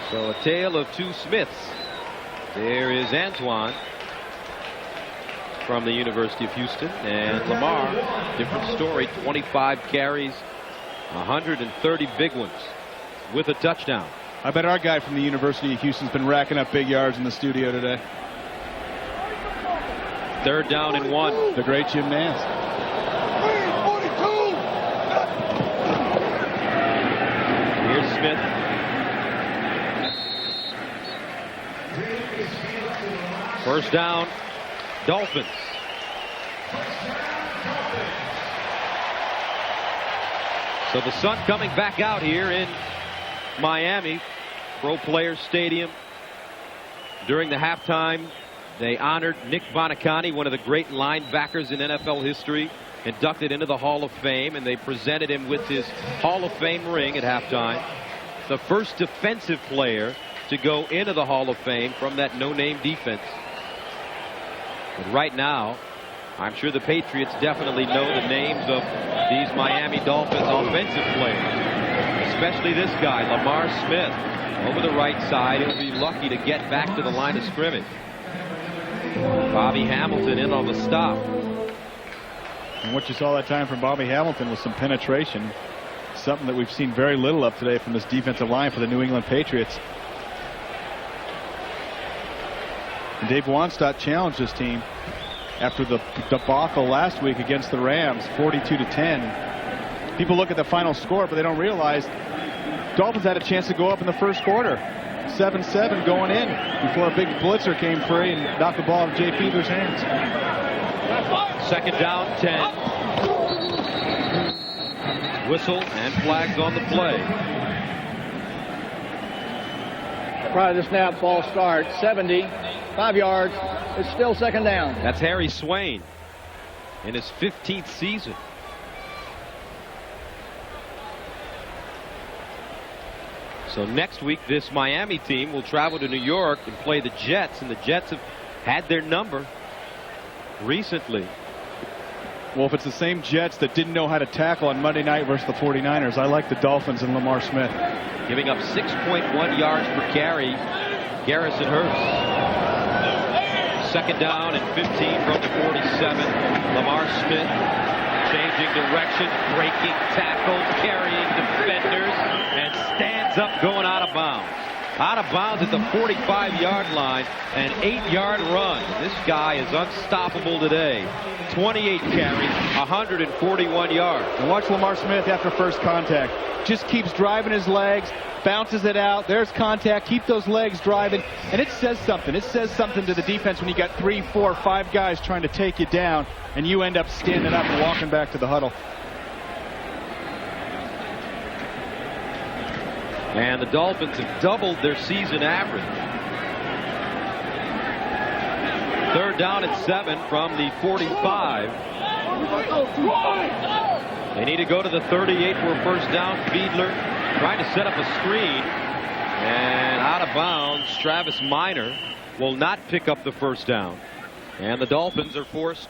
So a tale of 2 Smiths. There is Antoine from the University of Houston, and Lamar, different story. 25 carries, 130 big ones with a touchdown. I bet our guy from the University of Houston's been racking up big yards in the studio today. 3rd down and 1. The great Jim Nance. Here's Smith. First down, Dolphins. So the sun coming back out here in Miami, Pro Players Stadium. During the halftime, they honored Nick Buoniconti, one of the great linebackers in NFL history, inducted into the Hall of Fame, and they presented him with his Hall of Fame ring at halftime. The first defensive player to go into the Hall of Fame from that no-name defense. But right now, I'm sure the Patriots definitely know the names of these Miami Dolphins offensive players, especially this guy, Lamar Smith, over the right side. He'll be lucky to get back to the line of scrimmage. Bobby Hamilton in on the stop. And what you saw that time from Bobby Hamilton was some penetration, something that we've seen very little of today from this defensive line for the New England Patriots. And Dave Wannstedt challenged his team after the debacle last week against the Rams, 42-10. People look at the final score, but they don't realize Dolphins had a chance to go up in the first quarter. 7-7 going in before a big blitzer came free and knocked the ball out of Jay Fiedler's hands. Second down, 10. Whistle and flags on the play. Prior to the snap, ball start, 70, 5 yards. It's still second down. That's Harry Swain in his 15th season. So next week, this Miami team will travel to New York and play the Jets, and the Jets have had their number recently. Well, if it's the same Jets that didn't know how to tackle on Monday night versus the 49ers, I like the Dolphins and Lamar Smith. Giving up 6.1 yards per carry, Garrison Hurts. Second down and 15 from the 47. Lamar Smith changing direction, breaking tackles, carrying defenders, and stands up going out of bounds. Out of bounds at the 45-yard line, an 8-yard run. This guy is unstoppable today. 28 carries, 141 yards. And watch Lamar Smith after first contact. Just keeps driving his legs, bounces it out. There's contact. Keep those legs driving. And it says something. It says something to the defense when you got 3, 4, 5 guys trying to take you down, and you end up standing up and walking back to the huddle. And the Dolphins have doubled their season average. Third down and 7 from the 45. They need to go to the 38 for a first down. Fiedler trying to set up a screen. And out of bounds, Travis Minor will not pick up the first down. And the Dolphins are forced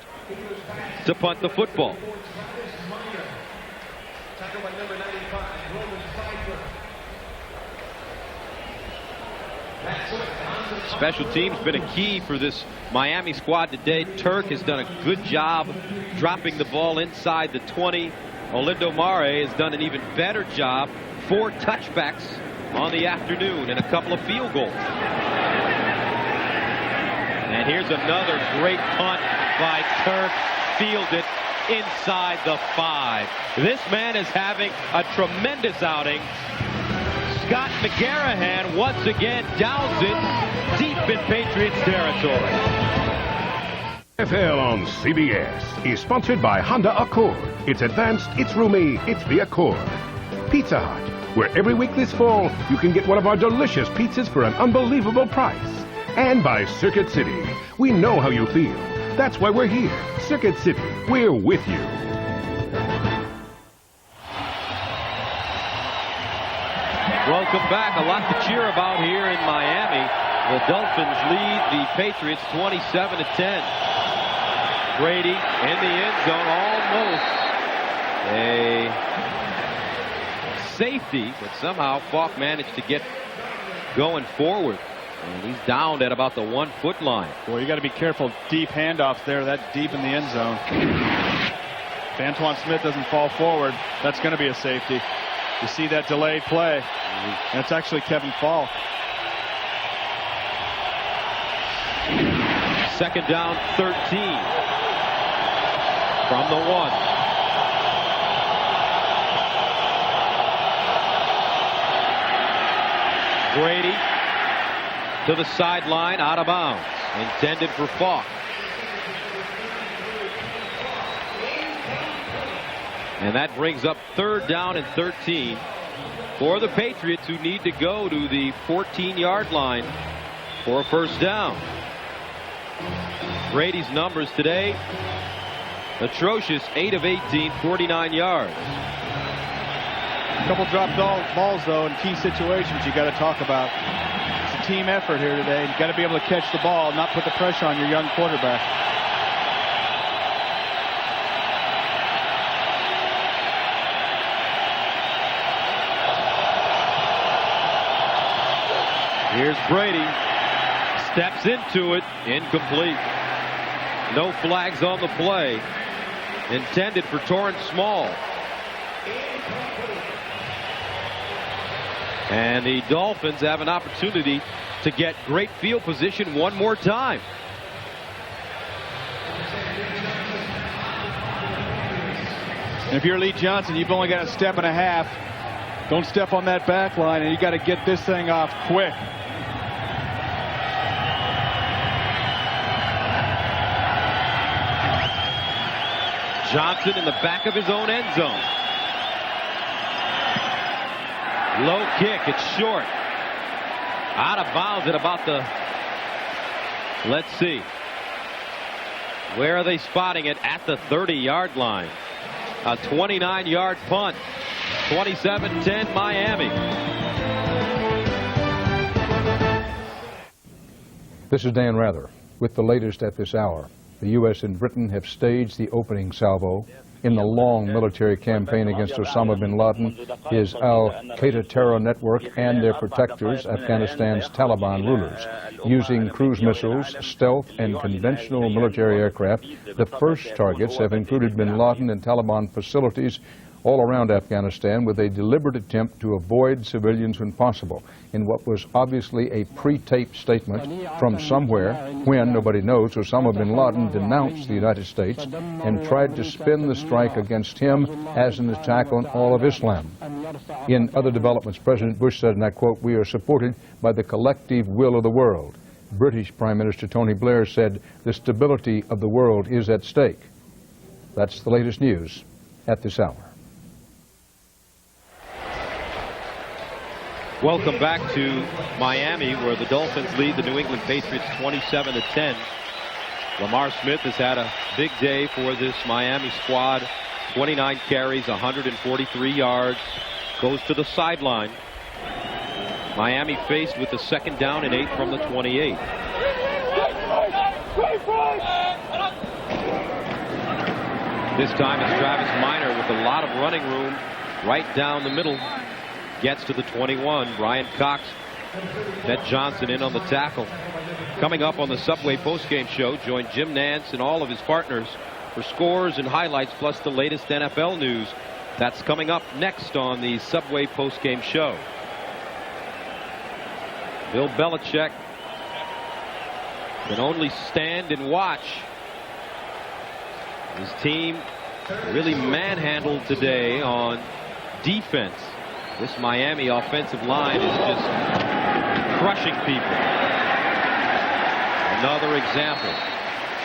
to punt the football. Special teams been a key for this Miami squad today. Turk has done a good job dropping the ball inside the 20. Olindo Mare has done an even better job. 4 touchbacks on the afternoon and a couple of field goals. And here's another great punt by Turk, fielded inside the 5. This man is having a tremendous outing. Scott McGarrahan once again downs it deep in Patriots territory. NFL on CBS is sponsored by Honda Accord. It's advanced, it's roomy, it's the Accord. Pizza Hut, where every week this fall you can get one of our delicious pizzas for an unbelievable price. And by Circuit City. We know how you feel. That's why we're here. Circuit City, we're with you. Welcome back. A lot to cheer about here in Miami. The Dolphins lead the Patriots 27-10. Brady in the end zone, almost a safety, but somehow Falk managed to get going forward. And he's downed at about the 1-foot line. Boy, you got to be careful. Deep handoffs there, that deep in the end zone. If Antoine Smith doesn't fall forward, that's going to be a safety. You see that delayed play, and it's actually Kevin Falk. Second down, 13 from the 1. Brady to the sideline, out of bounds, intended for Falk. And that brings up third down and 13 for the Patriots, who need to go to the 14-yard line for a first down. Brady's numbers today, atrocious. 8 of 18, 49 yards. A couple dropped balls, though, in key situations you got to talk about. It's a team effort here today. You got to be able to catch the ball, not put the pressure on your young quarterback. Here's Brady. Steps into it. Incomplete. No flags on the play. Intended for Torrance Small. And the Dolphins have an opportunity to get great field position one more time. And if you're Lee Johnson, you've only got a step and a half. Don't step on that back line, and you got to get this thing off quick. Johnson in the back of his own end zone. Low kick, it's short. Out of bounds at about the, let's see. Where are they spotting it? At the 30-yard line. A 29-yard punt. 27-10 Miami. This is Dan Rather with the latest at this hour. The U.S. and Britain have staged the opening salvo in the long military campaign against Osama bin Laden, his al-Qaeda terror network, and their protectors, Afghanistan's Taliban rulers. Using cruise missiles, stealth, and conventional military aircraft, the first targets have included bin Laden and Taliban facilities all around Afghanistan, with a deliberate attempt to avoid civilians when possible, in what was obviously a pre-taped statement from somewhere when, nobody knows, Osama bin Laden denounced the United States and tried to spin the strike against him as an attack on all of Islam. In other developments, President Bush said, and I quote, "We are supported by the collective will of the world." British Prime Minister Tony Blair said, "The stability of the world is at stake." That's the latest news at this hour. Welcome back to Miami, where the Dolphins lead the New England Patriots 27-10. Lamar Smith has had a big day for this Miami squad. 29 carries, 143 yards. Goes to the sideline. Miami faced with the 2nd down and 8 from the 28. This time it's Travis Minor with a lot of running room right down the middle. Gets to the 21. Brian Cox met Johnson in on the tackle. Coming up on the Subway postgame show, join Jim Nantz and all of his partners for scores and highlights, plus the latest NFL news. That's coming up next on the Subway postgame show. Bill Belichick can only stand and watch. His team really manhandled today on defense. This Miami offensive line is just crushing people. Another example.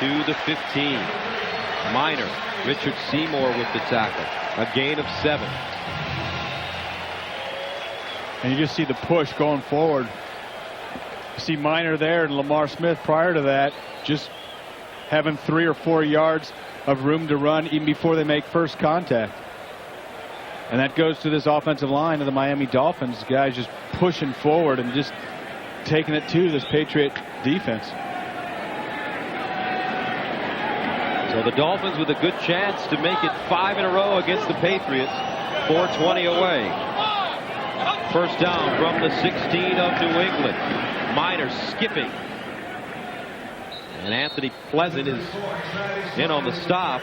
To the 15. Minor. Richard Seymour with the tackle. A gain of 7. And you just see the push going forward. You see Minor there and Lamar Smith prior to that just having 3 or 4 yards of room to run even before they make first contact. And that goes to this offensive line of the Miami Dolphins. Guys just pushing forward and just taking it to this Patriot defense. So the Dolphins with a good chance to make it 5 in a row against the Patriots. 4:20 away. First down from the 16 of New England. Minor skipping. And Anthony Pleasant is in on the stop.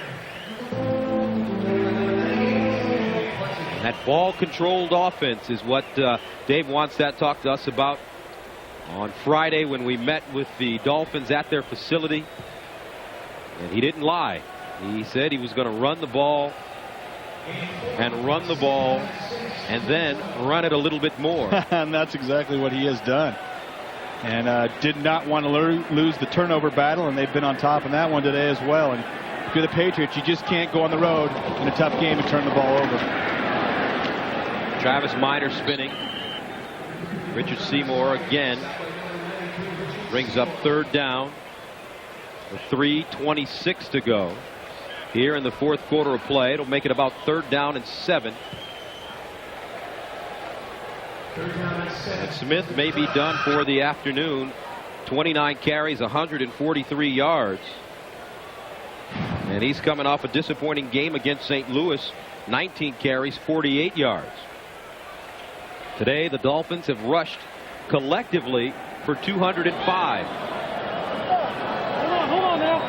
That ball-controlled offense is what Dave Wannstedt talked to us about on Friday when we met with the Dolphins at their facility. And he didn't lie. He said he was going to run the ball and run the ball and then run it a little bit more. And that's exactly what he has done. And did not want to lose the turnover battle, and they've been on top of that one today as well. And if you're the Patriots, you just can't go on the road in a tough game and turn the ball over. Travis Minor spinning. Richard Seymour again brings up 3rd down with 3:26 to go here in the 4th quarter of play. It'll make it about 3rd down and 7. And Smith may be done for the afternoon. 29 carries, 143 yards. And he's coming off a disappointing game against St. Louis. 19 carries, 48 yards. Today, the Dolphins have rushed collectively for 205. Hold on now.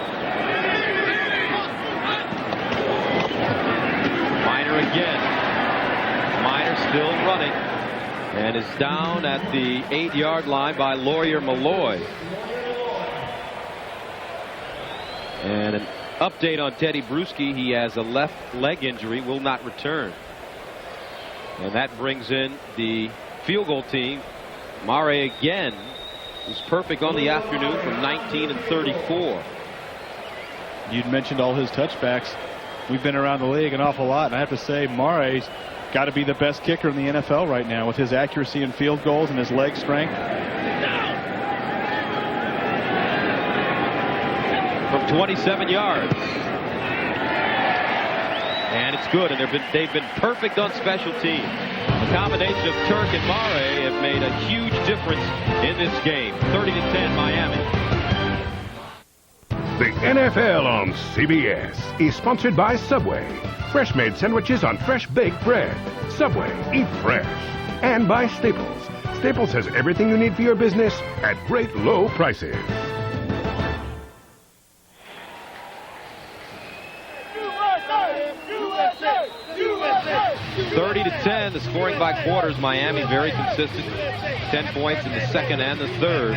Minor again. Minor still running and is down at the 8-yard line by Lawyer Malloy. And an update on Teddy Bruschi. He has a left leg injury, will not return. And that brings in the field goal team. Mare again was perfect on the afternoon from 19 and 34. You'd mentioned all his touchbacks. We've been around the league an awful lot, and I have to say Mare's got to be the best kicker in the NFL right now with his accuracy in field goals and his leg strength. From 27 yards. And it's good, and they've been perfect on special teams. The combination of Turk and Mare have made a huge difference in this game. 30-10 Miami. The NFL on CBS is sponsored by Subway. Fresh-made sandwiches on fresh baked bread. Subway, eat fresh. And by Staples. Staples has everything you need for your business at great low prices. USA! 30-10, the scoring by quarters. Miami very consistent. 10 points in the second and the third.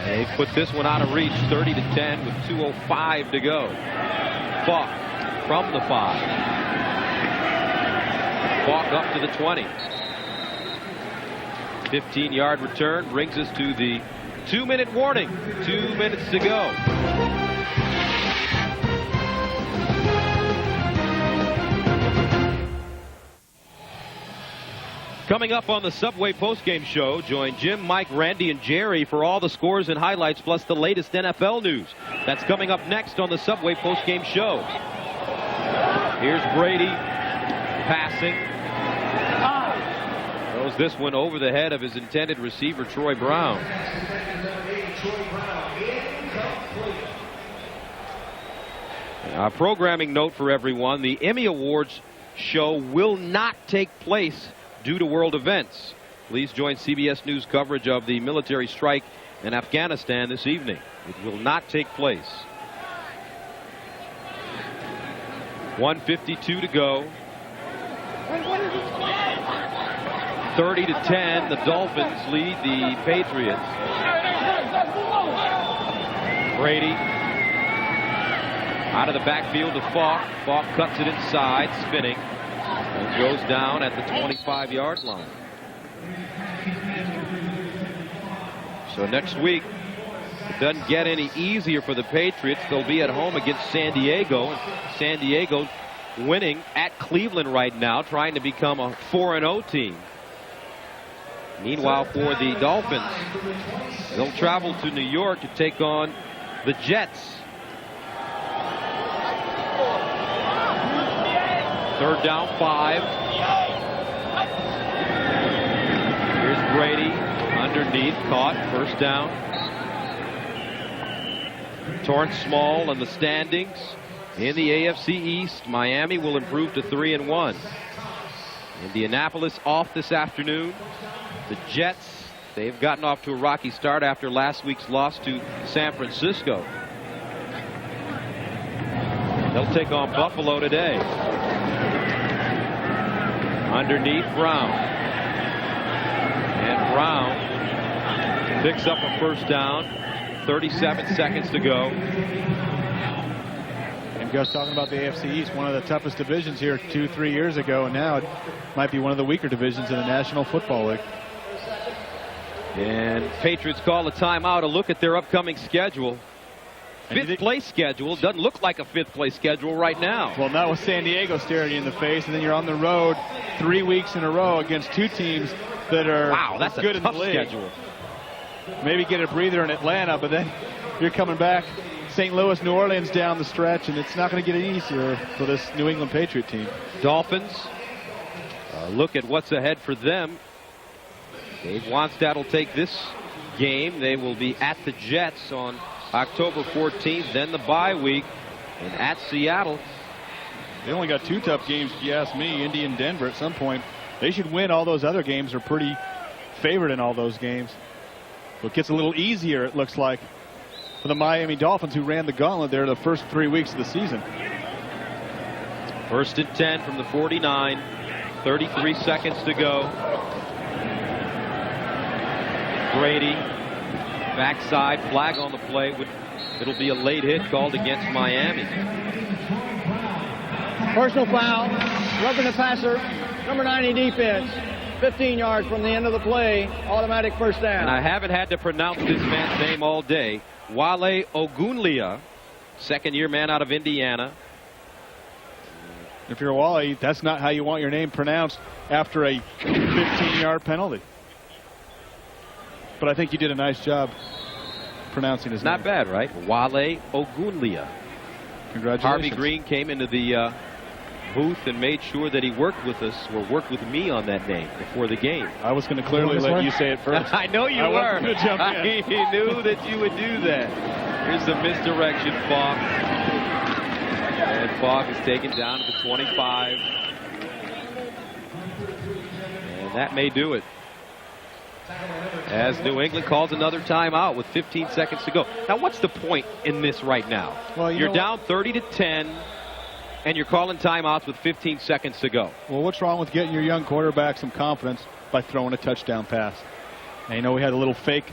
They put this one out of reach, 30-10 with 2:05 to go. Falk from the 5. Falk up to the 20. 15-yard return brings us to the 2-minute warning. 2 minutes to go. Coming up on the Subway postgame show, join Jim, Mike, Randy, and Jerry for all the scores and highlights, plus the latest NFL news. That's coming up next on the Subway postgame show. Here's Brady passing. Throws this one over the head of his intended receiver, Troy Brown. A programming note for everyone: the Emmy Awards show will not take place due to world events. Please join CBS News coverage of the military strike in Afghanistan this evening. It will not take place. 1:52 to go. 30-10, the Dolphins lead the Patriots. Brady out of the backfield to Falk. Falk cuts it inside, spinning. And goes down at the 25-yard line. So next week, it doesn't get any easier for the Patriots. They'll be at home against San Diego. And San Diego winning at Cleveland right now, trying to become a 4-0 team. Meanwhile, for the Dolphins, they'll travel to New York to take on the Jets. Third down, 5. Here's Brady underneath, caught, first down. Torrance Small in the standings. In the AFC East, Miami will improve to 3-1. Indianapolis off this afternoon. The Jets, they've gotten off to a rocky start after last week's loss to San Francisco. They'll take on Buffalo today. Underneath, Brown. And Brown picks up a first down. 37 seconds to go. And Gus talking about the AFC East, one of the toughest divisions here 2-3 years ago, and now it might be one of the weaker divisions in the National Football League. And Patriots call a timeout to look at their upcoming schedule. Fifth place schedule doesn't look like a fifth place schedule right now. Well, not with San Diego staring you in the face, and then you're on the road 3 weeks in a row against two teams that are that's good a in the tough league. schedule. Maybe get a breather in Atlanta, but then you're coming back St. Louis, New Orleans down the stretch, and it's not going to get any easier for this New England Patriot team. Dolphins, look at what's ahead for them. Dave Wanstad will take this game. They will be at the Jets on October 14th, then the bye week, and at Seattle. They only got 2 tough games, if you ask me, Indy and Denver at some point. They should win all those other games. Are pretty favored in all those games. So it gets a little easier, it looks like, for the Miami Dolphins, who ran the gauntlet there the first 3 weeks of the season. First and 10 from the 49. 33 seconds to go. Brady, backside, flag on the play. It'll be a late hit called against Miami. Personal foul, roughing the passer, number 90 defense. 15 yards from the end of the play, automatic first down. And I haven't had to pronounce this man's name all day. Wale Ogunleye, second-year man out of Indiana. If you're Wally, that's not how you want your name pronounced after a 15-yard penalty. But I think you did a nice job pronouncing his name. Not bad, right? Wale Ogunleye. Congratulations. Harvey Green came into the booth and made sure that he worked with us, or worked with me on that name before the game. I was going to clearly let you say it first. I know you I were. wasn't gonna jump in. I knew that you would do that. Here's the misdirection, Falk. And Falk is taken down to the 25. And that may do it, as New England calls another timeout with 15 seconds to go. Now, what's the point in this right now? Well, you're down 30-10, and you're calling timeouts with 15 seconds to go. Well, what's wrong with getting your young quarterback some confidence by throwing a touchdown pass? And, you know, we had a little fake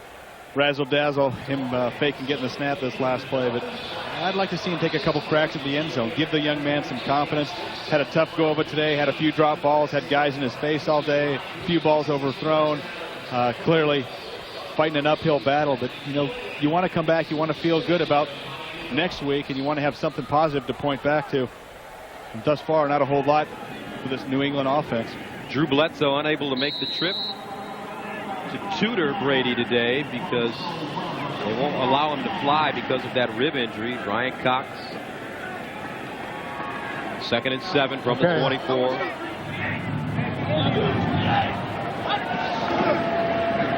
razzle-dazzle, him faking getting the snap this last play, but I'd like to see him take a couple cracks at the end zone, give the young man some confidence. Had a tough go of it today, had a few drop balls, had guys in his face all day, a few balls overthrown. Clearly fighting an uphill battle, but, you know, you want to come back, you want to feel good about next week, and you want to have something positive to point back to. And thus far, not a whole lot for this New England offense. Drew Bledsoe unable to make the trip to tutor Brady today because they won't allow him to fly because of that rib injury. Brian Cox. 2nd and 7 from the 24.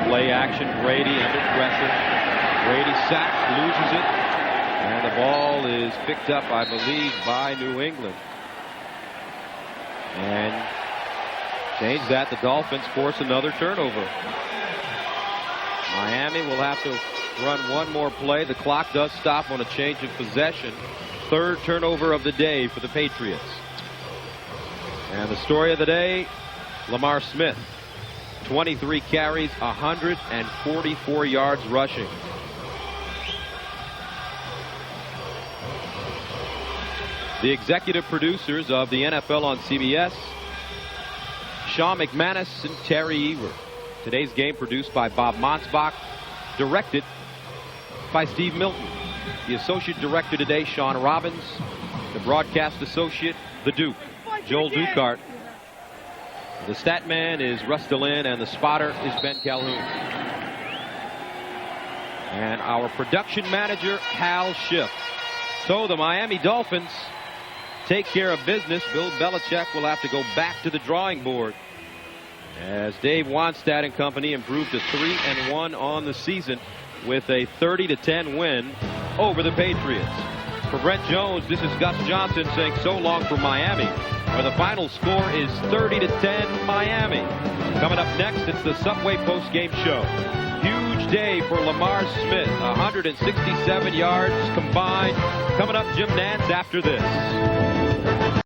Play action, Brady under pressure. Brady sacks, loses it, and the ball is picked up, I believe, by New England. And change that, the Dolphins force another turnover. Miami will have to run one more play. The clock does stop on a change of possession. 3rd turnover of the day for the Patriots. And the story of the day, Lamar Smith. 23 carries, 144 yards rushing. The executive producers of the NFL on CBS, Sean McManus and Terry Ewer. Today's game produced by Bob Monsbach, directed by Steve Milton. The associate director today, Sean Robbins. The broadcast associate, the Duke, Joel Dukart. The stat man is Russ DeLynn, and the spotter is Ben Calhoun. And our production manager, Hal Schiff. So the Miami Dolphins take care of business. Bill Belichick will have to go back to the drawing board, as Dave Wanstadt and company improved to 3-1 on the season with a 30-10 win over the Patriots. For Brent Jones, this is Gus Johnson saying so long from Miami, where the final score is 30-10 Miami. Coming up next, it's the Subway postgame show. Huge day for Lamar Smith, 167 yards combined. Coming up, Jim Nantz after this.